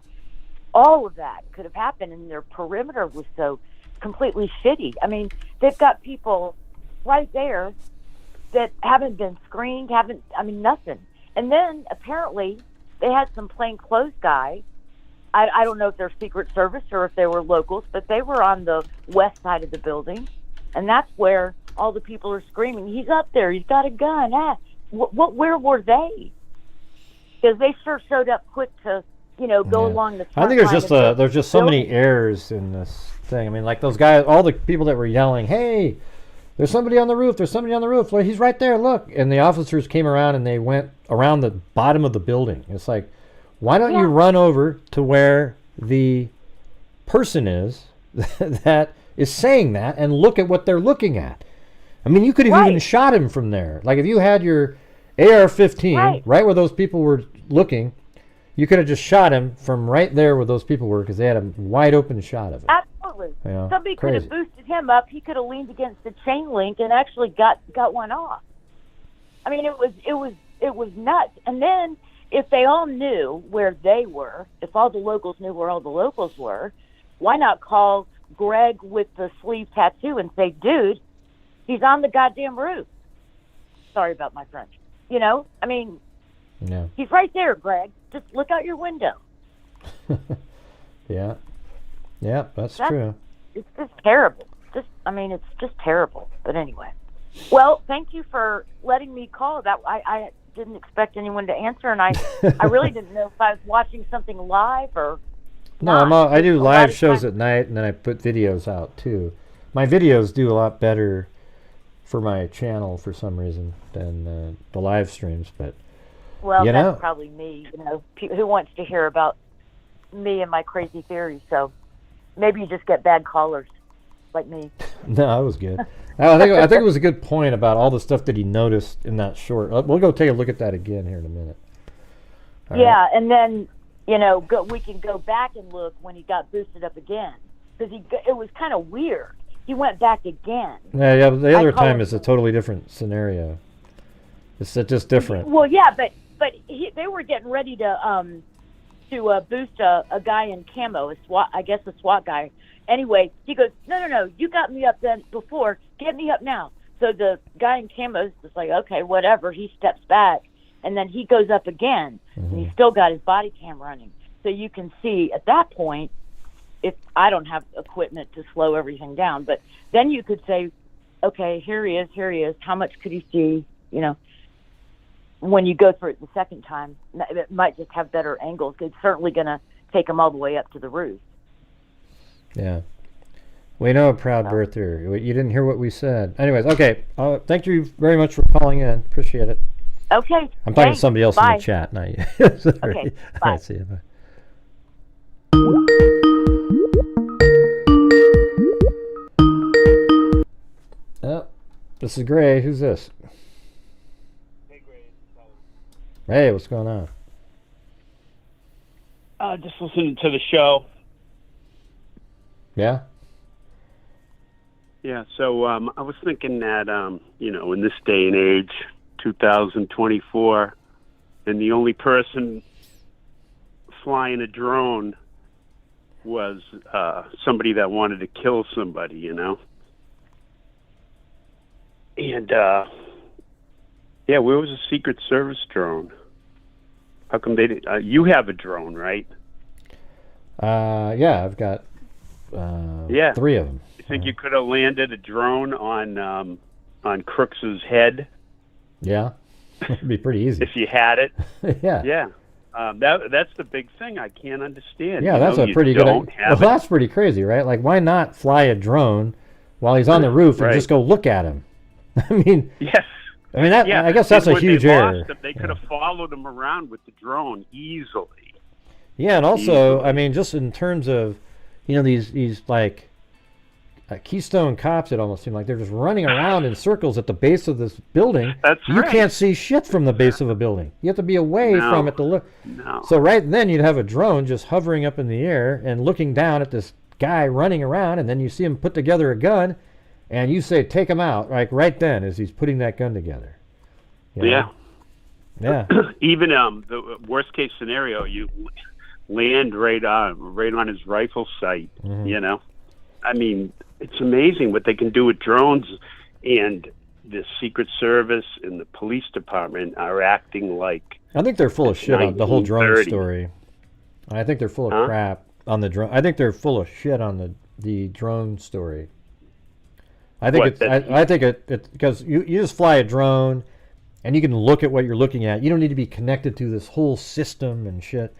S5: all of that could have happened, and their perimeter was so completely shitty. I mean, they've got people right there that haven't been screened, nothing. And then apparently they had some plainclothes guy. I don't know if they're Secret Service or if they were locals, but they were on the west side of the building, and that's where all the people are screaming, he's up there, he's got a gun. Where were they? Because they sure showed up quick to, you know, go along the front
S1: I think
S5: line of the
S1: there's just so many
S5: building.
S1: errors in this thing. I mean, like those guys, all the people that were yelling, "Hey, there's somebody on the roof! There's somebody on the roof! Well, he's right there! Look!" And the officers came around and they went around the bottom of the building. It's like, why don't you run over to where the person is that is saying that and look at what they're looking at? I mean, you could have even shot him from there. Like if you had your AR-15 right where those people were looking, you could have just shot him from right there where those people were, because they had a wide open shot of him.
S5: Absolutely.
S1: You know,
S5: Somebody could
S1: crazy.
S5: have boosted him up. He could have leaned against the chain link and actually got one off. I mean, it was nuts. And then if they all knew where they were, if all the locals knew where all the locals were, why not call Greg with the sleeve tattoo and say, dude, he's on the goddamn roof. Sorry about my French. You know, I mean,
S1: Yeah.
S5: he's right there, Greg. Just look out your window.
S1: Yeah. Yeah, that's true.
S5: It's just terrible. It's just terrible. But anyway. Well, thank you for letting me call. That I didn't expect anyone to answer, and I really didn't know if I was watching something live or
S1: No,
S5: not.
S1: I do
S5: A lot
S1: live
S5: of
S1: shows
S5: times-
S1: at night, and then I put videos out too. My videos do a lot better for my channel for some reason than the live streams, but
S5: Well,
S1: you
S5: that's
S1: know.
S5: probably me. You know, who wants to hear about me and my crazy theories? So maybe you just get bad callers like me.
S1: No, that was good. I think it was a good point about all the stuff that he noticed in that short. We'll go take a look at that again here in a minute. All
S5: Yeah,
S1: right.
S5: and then, you know, we can go back and look when he got boosted up again, because it was kind of weird. He went back again.
S1: Yeah. But the other
S5: call
S1: time
S5: it-
S1: is a totally different scenario. It's just different.
S5: Well, yeah, but they were getting ready to boost a guy in camo, a SWAT guy. Anyway, he goes, no, you got me up then before, get me up now. So the guy in camo's just like, okay, whatever. He steps back, and then he goes up again, and he's still got his body cam running. So you can see at that point, if I don't have equipment to slow everything down, but then you could say, okay, here he is. How much could he see? You know, when you go through it the second time, it might just have better angles. It's certainly going to take him all the way up to the roof.
S1: Yeah. We know a proud birther. You didn't hear what we said. Anyways, okay. Thank you very much for calling in. Appreciate it.
S5: Okay.
S1: I'm talking to
S5: thanks.
S1: somebody else
S5: Bye.
S1: in the chat, not you. Sorry.
S5: Okay,
S1: All
S5: bye.
S1: right, see you. Bye. Oh, this is Gray. Who's this?
S4: Hey, Gray.
S1: Hey, what's going on?
S7: Just listening to the show.
S1: Yeah.
S7: Yeah, so I was thinking that, in this day and age, 2024, and the only person flying a drone was somebody that wanted to kill somebody, And, where was a Secret Service drone? How come they did? You have a drone, right?
S1: Yeah, I've got 3 of them.
S7: You think you could have landed a drone on Crooks's head?
S1: Yeah, it'd be pretty easy.
S7: If you had it?
S1: Yeah.
S7: Yeah. That's the big thing I can't understand.
S1: Yeah, that's a pretty good idea. Well, that's pretty crazy, right? Like, why not fly a drone while he's on the roof and just go look at him? I mean,
S7: yes.
S1: I mean, I guess that's a huge error.
S7: They could have followed him around with the drone easily.
S1: Yeah, and also, I mean, just in terms of, these like Keystone Cops, it almost seemed like they're just running around in circles at the base of this building.
S7: That's
S1: you
S7: right.
S1: can't see shit from the base of a building. You have to be away from it to look.
S7: No.
S1: So right then you'd have a drone just hovering up in the air and looking down at this guy running around, and then you see him put together a gun, and you say, take him out, like right then as he's putting that gun together.
S7: Yeah.
S1: Yeah.
S7: Even the worst case scenario, you land right on his rifle sight.
S1: Mm-hmm.
S7: I mean, it's amazing what they can do with drones, and the Secret Service and the police department are acting like.
S1: I think they're full of shit on the whole drone story. I think they're full of crap on the drone. I think they're full of shit on the drone story. I think I think it because you just fly a drone, and you can look at what you're looking at. You don't need to be connected to this whole system and shit.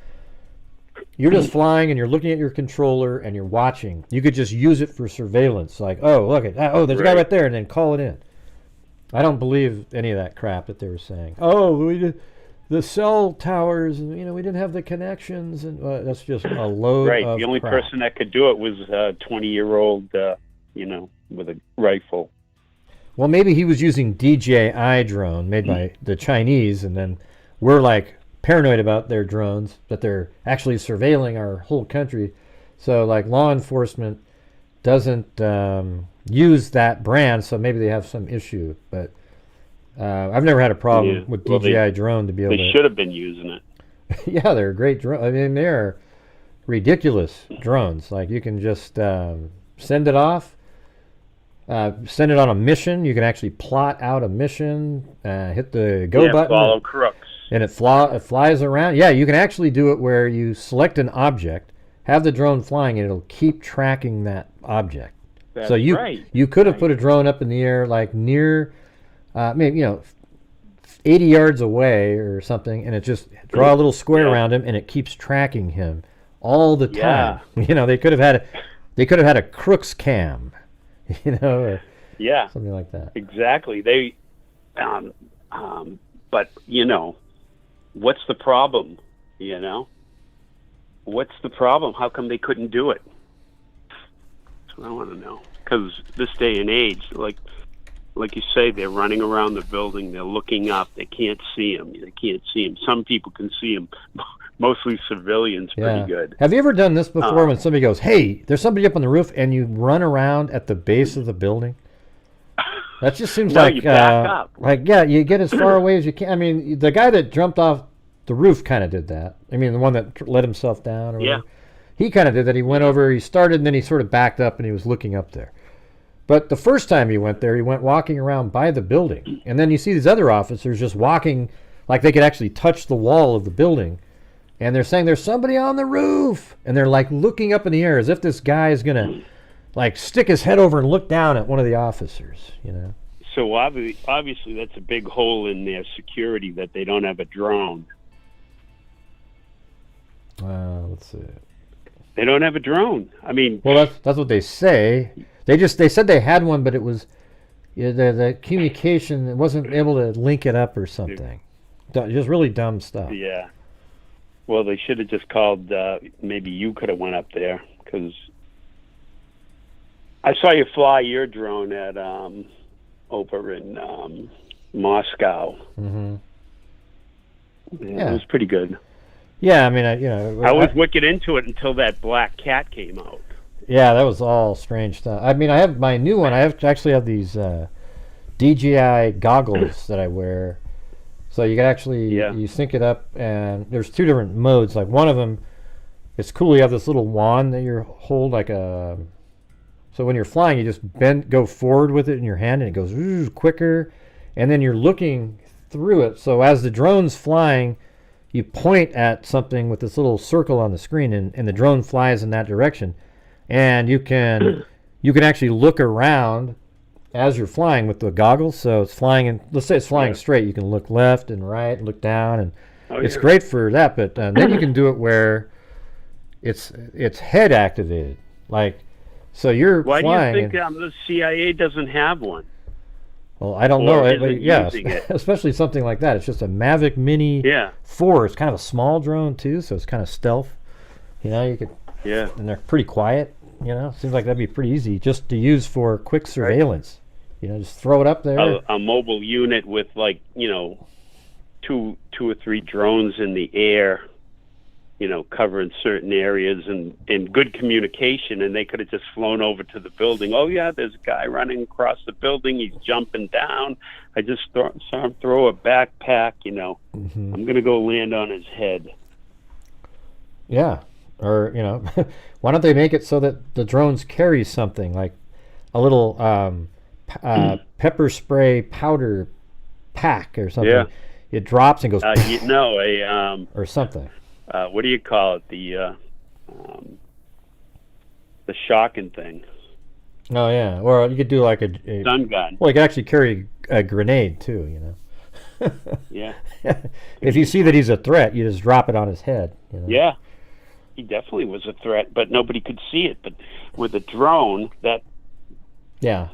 S1: You're just flying, and you're looking at your controller, and you're watching. You could just use it for surveillance, like, oh, look at that. Oh, there's a guy right there, and then call it in. I don't believe any of that crap that they were saying. Oh, the cell towers, and we didn't have the connections, and that's just a load of
S7: Right. The only
S1: crap.
S7: person that could do it was a 20-year-old, with a rifle.
S1: Well, maybe he was using DJI drone made by the Chinese, and then we're like paranoid about their drones, that they're actually surveilling our whole country. So like law enforcement doesn't use that brand, so maybe they have some issue. But I've never had a problem with DJI drone to be able to.
S7: They should have been using it.
S1: Yeah, they're a great drone. I mean, they're ridiculous drones. Like you can just send it off. Send it on a mission. You can actually plot out a mission, hit the go button.
S7: Follow crooks.
S1: And it flies around. Yeah, you can actually do it where you select an object, have the drone flying, and it'll keep tracking that object.
S7: That's
S1: so you
S7: right.
S1: you could have put a drone up in the air like near, maybe 80 yards away or something, and it just draw a little square around him, and it keeps tracking him all the time. They could have had a crooks cam, or something like that.
S7: Exactly. They, but what's the problem? What's the problem? How come they couldn't do it? That's what I want to know. Because this day and age, like you say, they're running around the building. They're looking up. They can't see him. Some people can see him. Mostly civilians, pretty good.
S1: Have you ever done this before when somebody goes, hey, there's somebody up on the roof, and you run around at the base of the building? That just seems like,
S7: you back up.
S1: You get as far away as you can. I mean, the guy that jumped off the roof kind of did that. I mean, the one that let himself down or whatever. He kind of did that. He went over, he started, and then he sort of backed up, and he was looking up there. But the first time he went there, he went walking around by the building. And then you see these other officers just walking like they could actually touch the wall of the building. And they're saying, there's somebody on the roof. And they're like looking up in the air as if this guy is going to like stick his head over and look down at one of the officers,
S7: So obviously that's a big hole in their security that they don't have a drone.
S1: Let's see.
S7: They don't have a drone. I mean,
S1: well, that's what they say. They said they had one, but it was the communication. It wasn't able to link it up or something. Just really dumb stuff.
S7: Yeah. Well, they should have just called. Maybe you could have went up there, because I saw you fly your drone at over in Moscow.
S1: Mm-hmm.
S7: Yeah, it was pretty good.
S1: Yeah, I mean, I
S7: I was wicked into it until that black cat came out.
S1: yeah, that was all strange stuff. I mean, I have my new one. Actually have these DJI goggles that I wear. So you can actually you sync it up, and there's two different modes. Like one of them, it's cool. You have this little wand that you hold, like a. So when you're flying, you just go forward with it in your hand, and it goes quicker, and then you're looking through it. So as the drone's flying, you point at something with this little circle on the screen, and the drone flies in that direction, and you can actually look around as you're flying with the goggles. So it's flying, and let's say it's flying straight, you can look left and right, look down, and it's great for that. But then you can do it where it's head activated, like so you're
S7: Why
S1: flying.
S7: do you think the CIA doesn't have one?
S1: Well, I don't
S7: Or
S1: know.
S7: isn't
S1: Yeah,
S7: using it?
S1: especially something like that. It's just a Mavic Mini 4. It's kind of a small drone too, so it's kind of stealth. You could.
S7: Yeah.
S1: And they're pretty quiet. Seems like that'd be pretty easy just to use for quick surveillance. Just throw it up there.
S7: A mobile unit with two or three drones in the air, covering certain areas and good communication, and they could have just flown over to the building. Oh yeah, there's a guy running across the building. He's jumping down. I just saw him throw a backpack. I'm gonna go land on his head.
S1: Yeah, or why don't they make it so that the drones carry something like a little pepper spray powder pack or something?
S7: Yeah.
S1: It drops and goes
S7: or
S1: something.
S7: What do you call it? The shocking thing.
S1: Oh yeah, or you could do like a
S7: stun gun.
S1: Well, you could actually carry a grenade too.
S7: Yeah.
S1: If you see that he's a threat, you just drop it on his head.
S7: Yeah, he definitely was a threat, but nobody could see it. But with a drone, it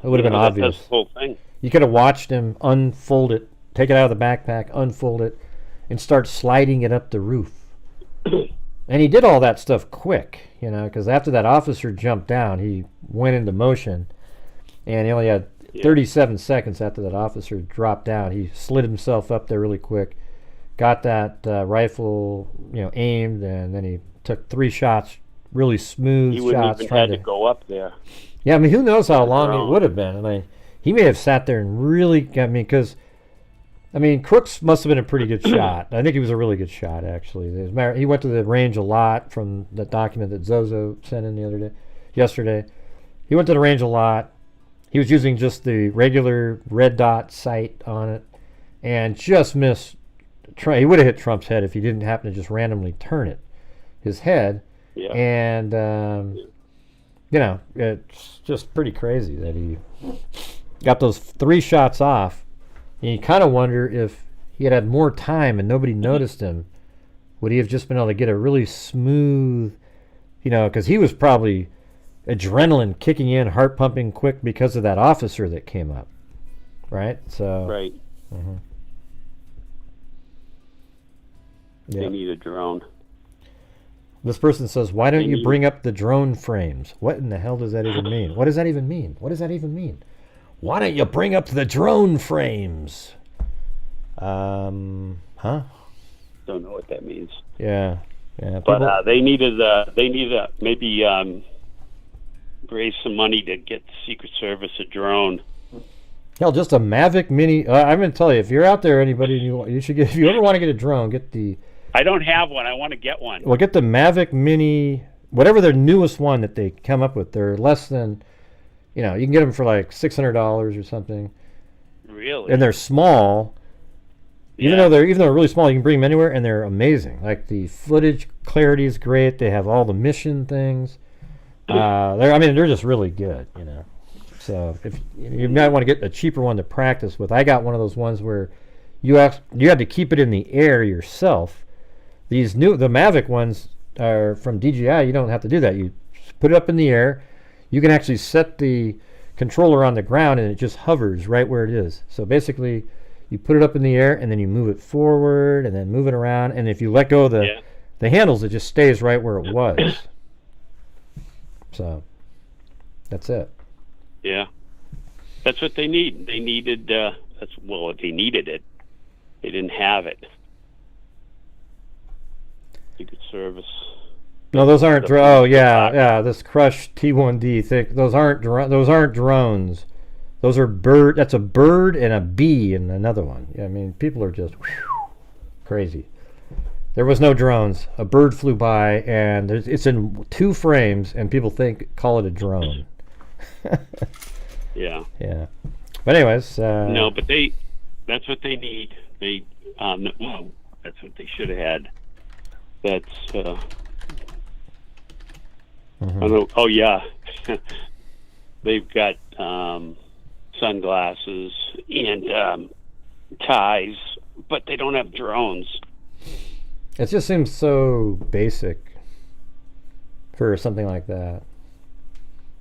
S1: would have been obvious.
S7: That's the whole thing.
S1: You could have watched him unfold it, take it out of the backpack, unfold it, and start sliding it up the roof. And he did all that stuff quick, because after that officer jumped down, he went into motion, and he only had 37 seconds after that officer dropped down. He slid himself up there really quick, got that rifle, aimed, and then he took 3 shots, really smooth
S7: he wouldn't
S1: shots.
S7: Even had to go up there.
S1: Yeah, I mean, who knows how long it would have been? I mean, he may have sat there and really, because Crooks must have been a pretty good shot. I think he was a really good shot, actually. He went to the range a lot from the document that Zozo sent in yesterday. He went to the range a lot. He was using just the regular red dot sight on it and just missed. He would have hit Trump's head if he didn't happen to just randomly turn his head.
S7: Yeah.
S1: And, it's just pretty crazy that he got those 3 shots off. And you kind of wonder if he had more time and nobody noticed him, would he have just been able to get a really smooth, because he was probably adrenaline kicking in, heart pumping quick because of that officer that came up, right? So
S7: right.
S1: Mm-hmm.
S7: They need a drone.
S1: This person says, why don't you bring up the drone frames? What in the hell does that even mean? What does that even mean? What does that even mean? Why don't you bring up the drone frames? Huh?
S7: Don't know what that means.
S1: Yeah.
S7: But they needed maybe raise some money to get the Secret Service a drone.
S1: Hell, just a Mavic Mini. I'm gonna tell you, if you're out there, anybody, you should get. If you ever want to get a drone, get the.
S7: I don't have one. I want to get one.
S1: Well, get the Mavic Mini, whatever their newest one that they come up with. They're less than. You can get them for like $600 or something.
S7: Really?
S1: And they're small. Even though they're really small, you can bring them anywhere, and they're amazing. Like the footage clarity is great. They have all the mission things. They're just really good. So if you might want to get a cheaper one to practice with. I got one of those ones where you had to keep it in the air yourself. The Mavic ones are from DJI. You don't have to do that. You put it up in the air. You can actually set the controller on the ground, and it just hovers right where it is. So basically, you put it up in the air, and then you move it forward, and then move it around. And if you let go of the handles, it just stays right where it was. So that's it.
S7: Yeah, that's what they need. They needed. If they needed it, they didn't have it. You Service.
S1: No, those aren't oh yeah, this Crush T1D thing. Those aren't drones. Those are bird. That's a bird and a bee and another one. Yeah, I mean, people are just crazy. There was no drones. A bird flew by, and it's in 2 frames, and people call it a drone.
S7: Yeah.
S1: Yeah. But anyways.
S7: No, but that's what they need. They, well, that's what they should have had. That's, I don't know. Oh, yeah. They've got sunglasses and ties, but they don't have drones.
S1: It just seems so basic for something like that.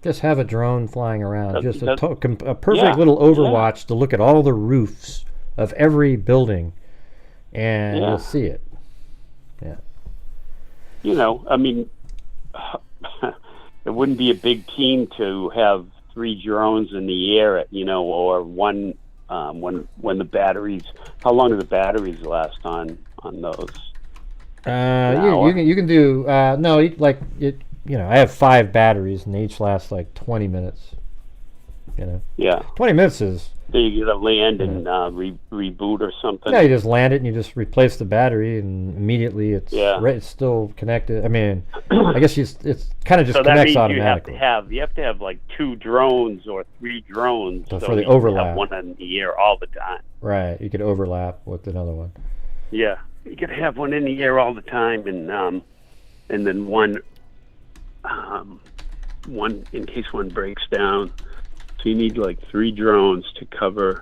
S1: Just have a drone flying around. Just a perfect little Overwatch to look at all the roofs of every building, and you'll see it. Yeah.
S7: You know, I mean, it wouldn't be a big team to have 3 drones in the air, you know, or one when the batteries. How long do the batteries last on those?
S1: You can do you know, I have 5 batteries and they each last like 20 minutes. You know. Yeah. 20 minutes is.
S7: So you gotta land and reboot or something.
S1: Yeah, you just land it and you just replace the battery and immediately it's still connected. I mean, I guess it's kind of just connects automatically.
S7: You have to have like 2 drones or 3 drones
S1: so for the overlap.
S7: Have one in the air all the time.
S1: Right, you could overlap with another one.
S7: Yeah, you could have one in the air all the time, and then one in case one breaks down. So you need like 3 drones to cover.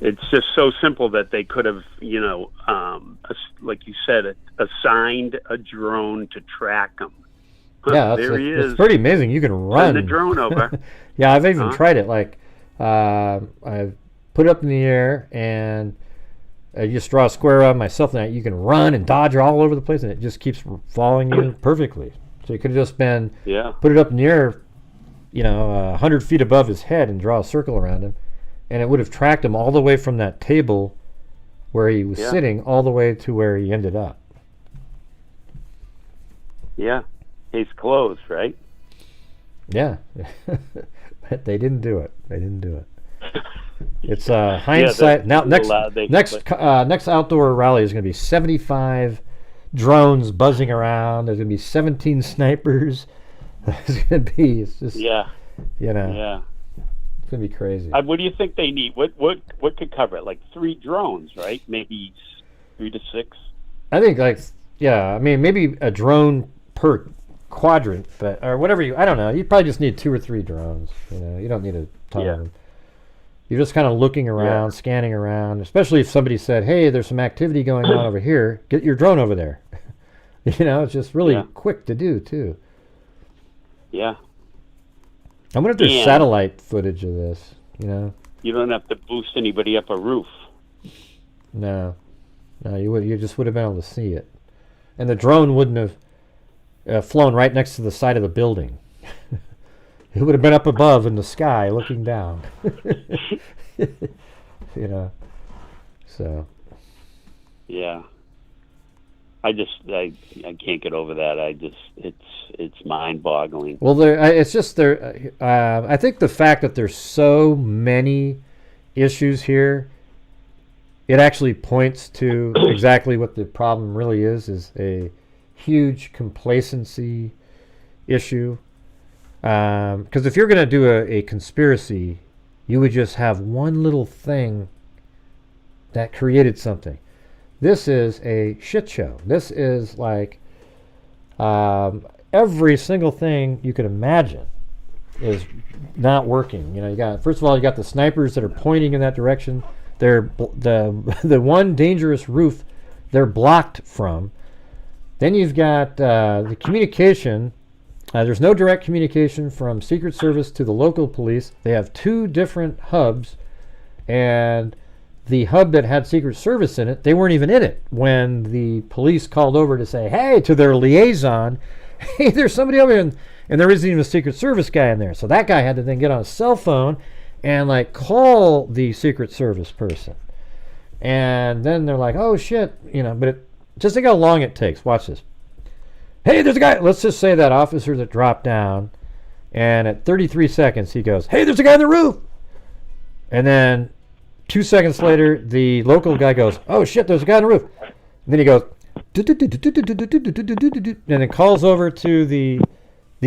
S7: It's just so simple that they could have, you know, like you said, assigned a drone to track them.
S1: Yeah, it's pretty amazing. You can run
S7: the drone over.
S1: Yeah, I've even tried it. Like, I've put it up in the air and I just draw a square around myself, and you can run and dodge all over the place, and it just keeps following you perfectly. So you could have just put it up in the air, you know, 100 feet above his head and draw a circle around him, and it would have tracked him all the way from that table where he was sitting all the way to where he ended up.
S7: Yeah, case closed, right?
S1: Yeah, but they didn't do it. It's hindsight. Now next outdoor rally is going to be 75 drones buzzing around. There's going to be 17 snipers. There's going to be it's going to be crazy.
S7: What do you think they need? What could cover it? Like 3 drones, right? Maybe 3 to 6.
S1: I think I mean maybe a drone per quadrant, but or whatever I don't know. You probably just need 2 or 3 drones. You know, you don't need a ton of them. You're just kind of looking around, scanning around, especially if somebody said, hey, there's some activity going on over here. Get your drone over there. You know, it's just really quick to do, too.
S7: Yeah.
S1: I wonder if there's satellite footage of this, you know?
S7: You don't have to boost anybody up a roof.
S1: No. No, you just would have been able to see it. And the drone wouldn't have flown right next to the side of the building. It would have been up above in the sky looking down. You know. So. Yeah.
S7: I can't get over that. It's mind-boggling.
S1: Well, it's just there. I think the fact that there's so many issues here, it actually points to exactly what the problem really is a huge complacency issue. Because if you're going to do a conspiracy, you would just have one little thing that created something. This is a shit show. This is like every single thing you could imagine is not working. You know, first of all, you got the snipers that are pointing in that direction. They're the one dangerous roof they're blocked from. Then you've got the communication. There's no direct communication from Secret Service to the local police. They have 2 different hubs, and the hub that had Secret Service in it, they weren't even in it when the police called over to say, hey, to their liaison, hey, there's somebody over here, and there isn't even a Secret Service guy in there. So that guy had to then get on a cell phone and call the Secret Service person. And then they're like, oh shit, you know, but just think how long it takes. Watch this. Hey, there's a guy. Let's just say that officer that dropped down, and at 33 seconds he goes, hey, there's a guy on the roof. And then 2 seconds later, the local guy goes, oh shit, there's a guy on the roof. And then he goes, and it calls over to the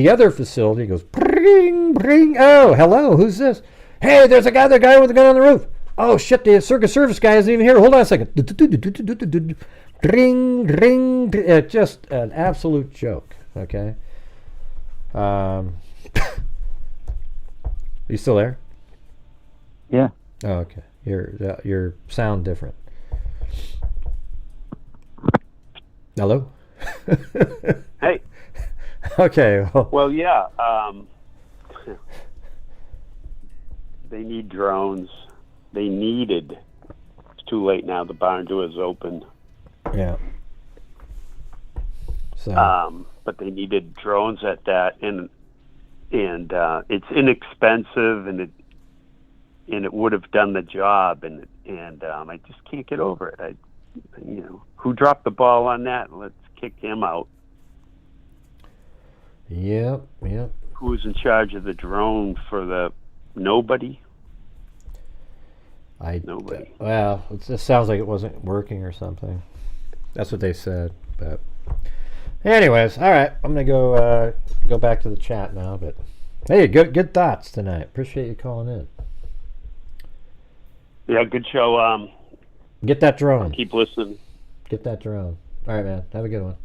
S1: other facility. He goes, bring, bring. Oh, hello, who's this? Hey, there's a guy with a gun on the roof. Oh shit, the circus service guy isn't even here. Hold on a second. Ring, ring. Just an absolute joke. Okay. You still there?
S8: Yeah.
S1: Oh, okay. Your sound different. Hello.
S7: Hey.
S1: Okay.
S7: Well, yeah. They need drones. They needed. It's too late now. The barn door is open.
S1: Yeah. So.
S7: But they needed drones at that, and it's inexpensive, and it would have done the job, and I just can't get over it. Who dropped the ball on that? Let's kick him out.
S1: Yep.
S7: Who's in charge of the drone for the nobody? Nobody.
S1: Well, it just sounds like it wasn't working or something. That's what they said. But anyways, all right. I'm gonna go back to the chat now. But hey, good thoughts tonight. Appreciate you calling in.
S7: Yeah, good show.
S1: Get that drone.
S7: Keep listening.
S1: Get that drone. All right, man. Have a good one.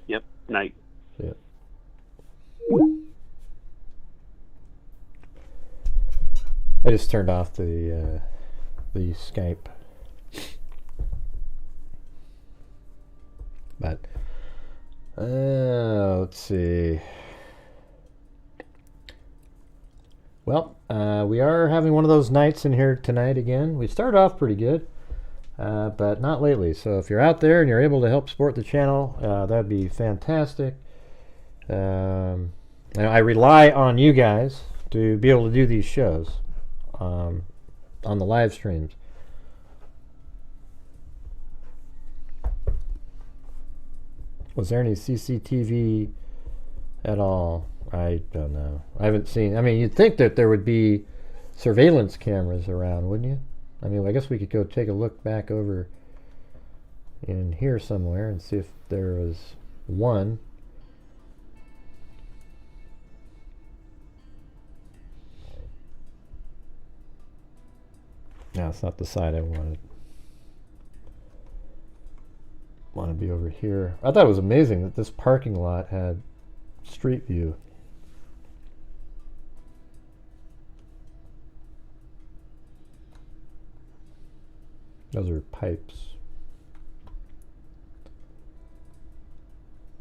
S7: Yep. Night.
S1: See ya. I just turned off the Skype. But let's see. Well, we are having one of those nights in here tonight again. We started off pretty good, but not lately. So if you're out there and you're able to help support the channel, that'd be fantastic. And I rely on you guys to be able to do these shows on the live streams. Was there any CCTV at all? I don't know. I haven't seen. I mean, you'd think that there would be surveillance cameras around, wouldn't you? I mean, I guess we could go take a look back over in here somewhere and see if there was one. No, it's not the side I wanted. Want to be over here. I thought it was amazing that this parking lot had street view. Those are pipes.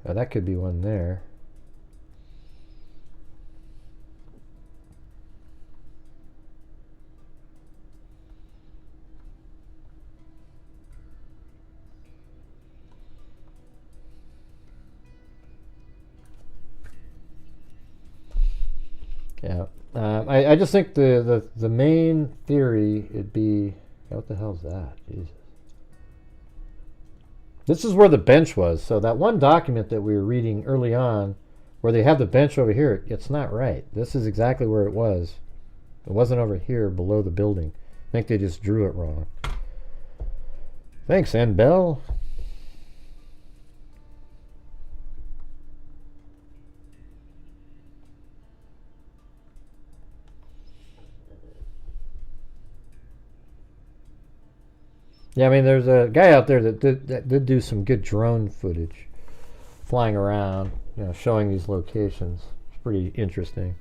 S1: Now that could be one there. Yeah, I just think the main theory would be, what the hell's that? Jesus. This is where the bench was. So that one document that we were reading early on, where they have the bench over here, it's not right. This is exactly where it was. It wasn't over here below the building. I think they just drew it wrong. Thanks, Ann Bell. Yeah, I mean, there's a guy out there that did do some good drone footage, flying around, showing these locations. It's pretty interesting.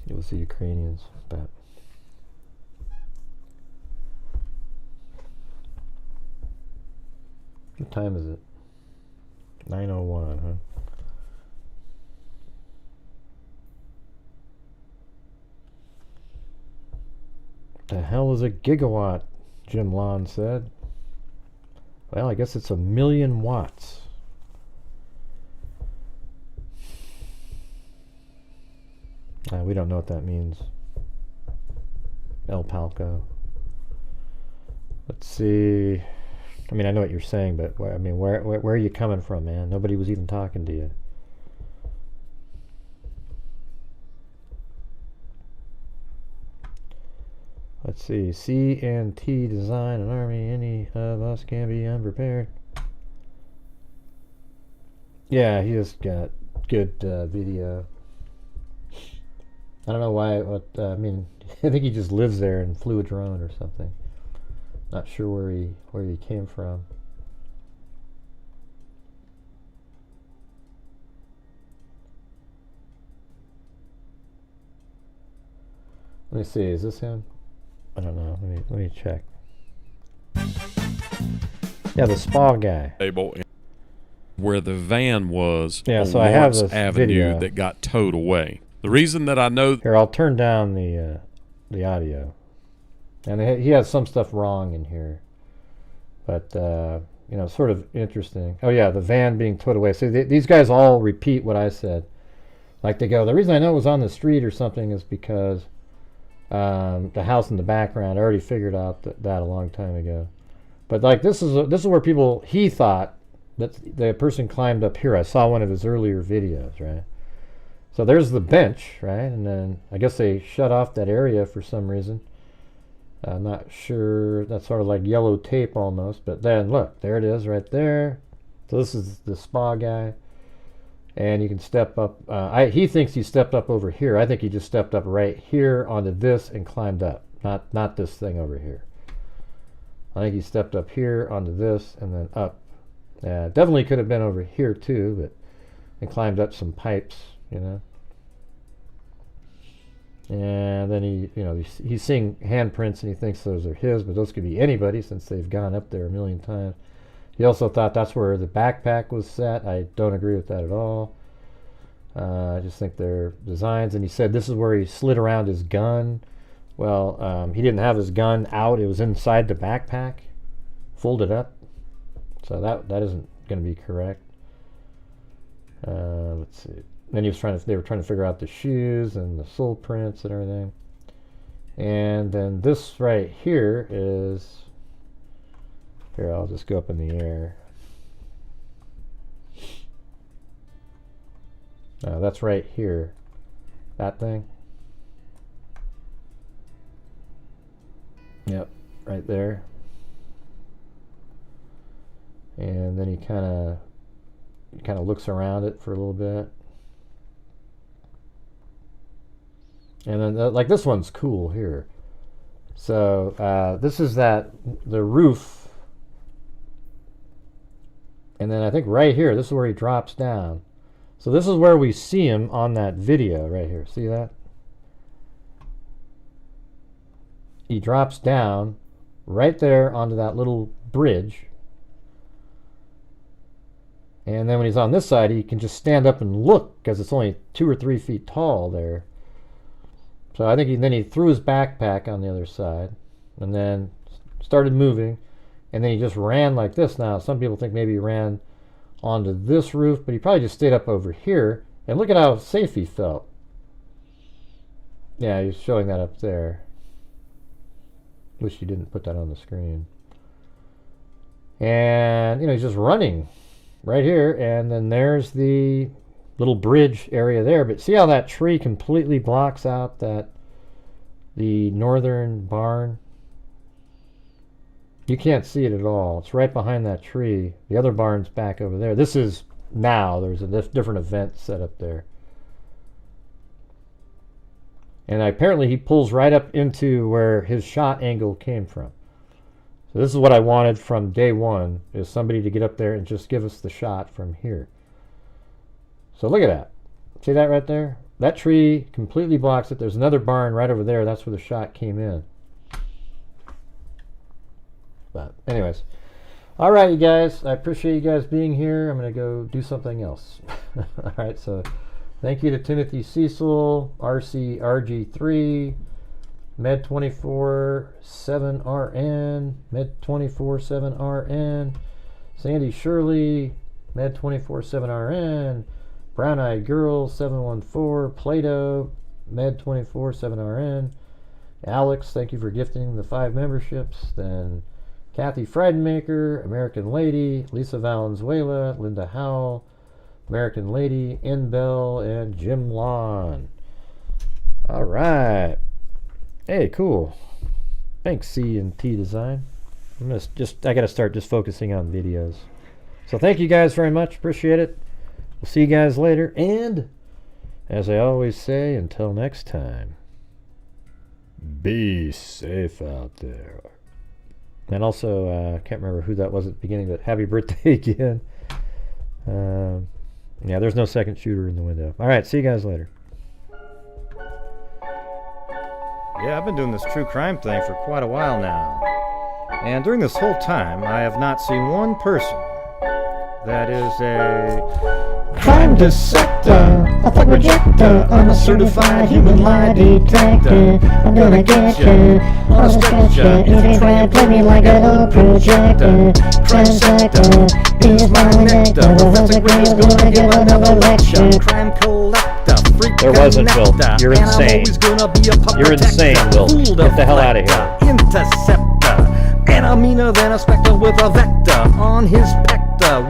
S1: It was the Ukrainians, but what time is it? 9:01, huh? The hell is a gigawatt? Jim Lon said. Well, I guess it's 1,000,000 watts. We don't know what that means. El Palco. Let's see. I mean, I know what you're saying, but where are you coming from, man? Nobody was even talking to you. Let's see. C&T design an army. Any of us can be unprepared. Yeah, he has got good video. I don't know why. I mean, I think he just lives there and flew a drone or something. Not sure where he came from. Let me see. Is this him? I don't know. Let me check. Yeah, the spa guy.
S9: Where the van was
S1: yeah,
S9: on
S1: so I have
S9: Lawrence
S1: this
S9: Avenue
S1: video
S9: that got towed away. The reason that I know
S1: here, I'll turn down the audio, and he has some stuff wrong in here, but you know, sort of interesting. Oh yeah, the van being towed away. So these guys all repeat what I said. Like they go, the reason I know it was on the street or something is because the house in the background. I already figured out that a long time ago. But like this is where he thought that the person climbed up here. I saw one of his earlier videos, right? So there's the bench, right? And then I guess they shut off that area for some reason. I'm not sure. That's sort of like yellow tape almost. But then look, there it is right there. So this is the spa guy. And you can step up. He thinks he stepped up over here. I think he just stepped up right here onto this and climbed up. Not this thing over here. I think he stepped up here onto this and then up. Definitely could have been over here too, but and climbed up some pipes, you know. And then he's seeing handprints and he thinks those are his, but those could be anybody since they've gone up there a million times. He also thought that's where the backpack was set. I don't agree with that at all. I just think they're designs. And he said this is where he slid around his gun. Well, he didn't have his gun out. It was inside the backpack, folded up. So that isn't going to be correct. Let's see. Then they were trying to figure out the shoes and the sole prints and everything. And then this right here is, here, I'll just go up in the air. That's right here. That thing. Yep, right there. And then he kind of looks around it for a little bit. And then like this one's cool here. So this is the roof. And then I think right here, this is where he drops down. So this is where we see him on that video right here. See that? He drops down right there onto that little bridge. And then when he's on this side, he can just stand up and look because it's only 2 or 3 feet tall there. So I think he threw his backpack on the other side and then started moving. And then he just ran like this. Now, some people think maybe he ran onto this roof, but he probably just stayed up over here. And look at how safe he felt. Yeah, he's showing that up there. Wish you didn't put that on the screen. And, he's just running right here. And then there's the little bridge area there. But see how that tree completely blocks out the northern barn? You can't see it at all. It's right behind that tree. The other barn's back over there. This is now. There's a different event set up there. And apparently he pulls right up into where his shot angle came from. So this is what I wanted from day one, is somebody to get up there and just give us the shot from here. So look at that. See that right there? That tree completely blocks it. There's another barn right over there. That's where the shot came in. But anyways, all right, you guys, I appreciate you guys being here. I'm going to go do something else. All right, so thank you to Timothy Cecil, RCRG3, Med247RN, Med247RN, Sandy Shirley, Med247RN, Brown Eyed Girl 714, Plato, Med247RN, Alex, thank you for gifting the 5 memberships. Then Kathy Friedenmaker, American Lady, Lisa Valenzuela, Linda Howell, American Lady, N Bell, and Jim Lawn. All right. Hey, cool. Thanks, C and T Design. I gotta start just focusing on videos. So thank you guys very much. Appreciate it. We'll see you guys later. And as I always say, until next time, be safe out there. And also, can't remember who that was at the beginning, but happy birthday again. Yeah, there's no second shooter in the window. All right, see you guys later.
S10: Yeah, I've been doing this true crime thing for quite a while now. And during this whole time, I have not seen one person that is a
S2: Crime dissector, a thug rejector, I'm a certified human lie detector. I'm gonna get you on a stretcher if you try and play me like an old projector. Crime sector is my nectar. Professor Gray is gonna give another lecture.
S10: crime collector, freak
S1: There wasn't, Will.
S10: connector,
S1: You're
S10: and I'm
S1: insane.
S10: always gonna be a puppet
S1: You're insane,
S10: protector,
S1: Will.
S10: fool
S1: Get the hell out of
S10: deflector, interceptor, and I'm meaner than a spectre with a vector on his pector.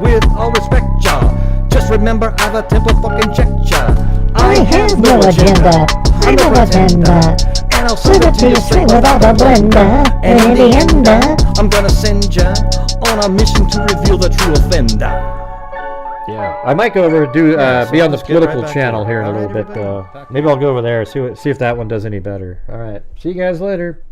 S10: With all respect, y'all, just remember I've a temper fucking check ya.
S2: I have no agenda, I'm no pretender.
S10: and I'll
S2: Serve it to you straight without a blender. And in the end,
S10: I'm gonna send ya on a mission to reveal the true offender.
S1: Yeah, I might go over and do
S10: Yeah,
S1: be
S10: so
S1: on the
S10: let's get right
S1: political
S10: back
S1: channel
S10: to it.
S1: here in a
S10: All
S1: little
S10: right,
S1: bit.
S10: everybody, back
S1: Maybe I'll go over there see if that one does any better. All right, see you guys later.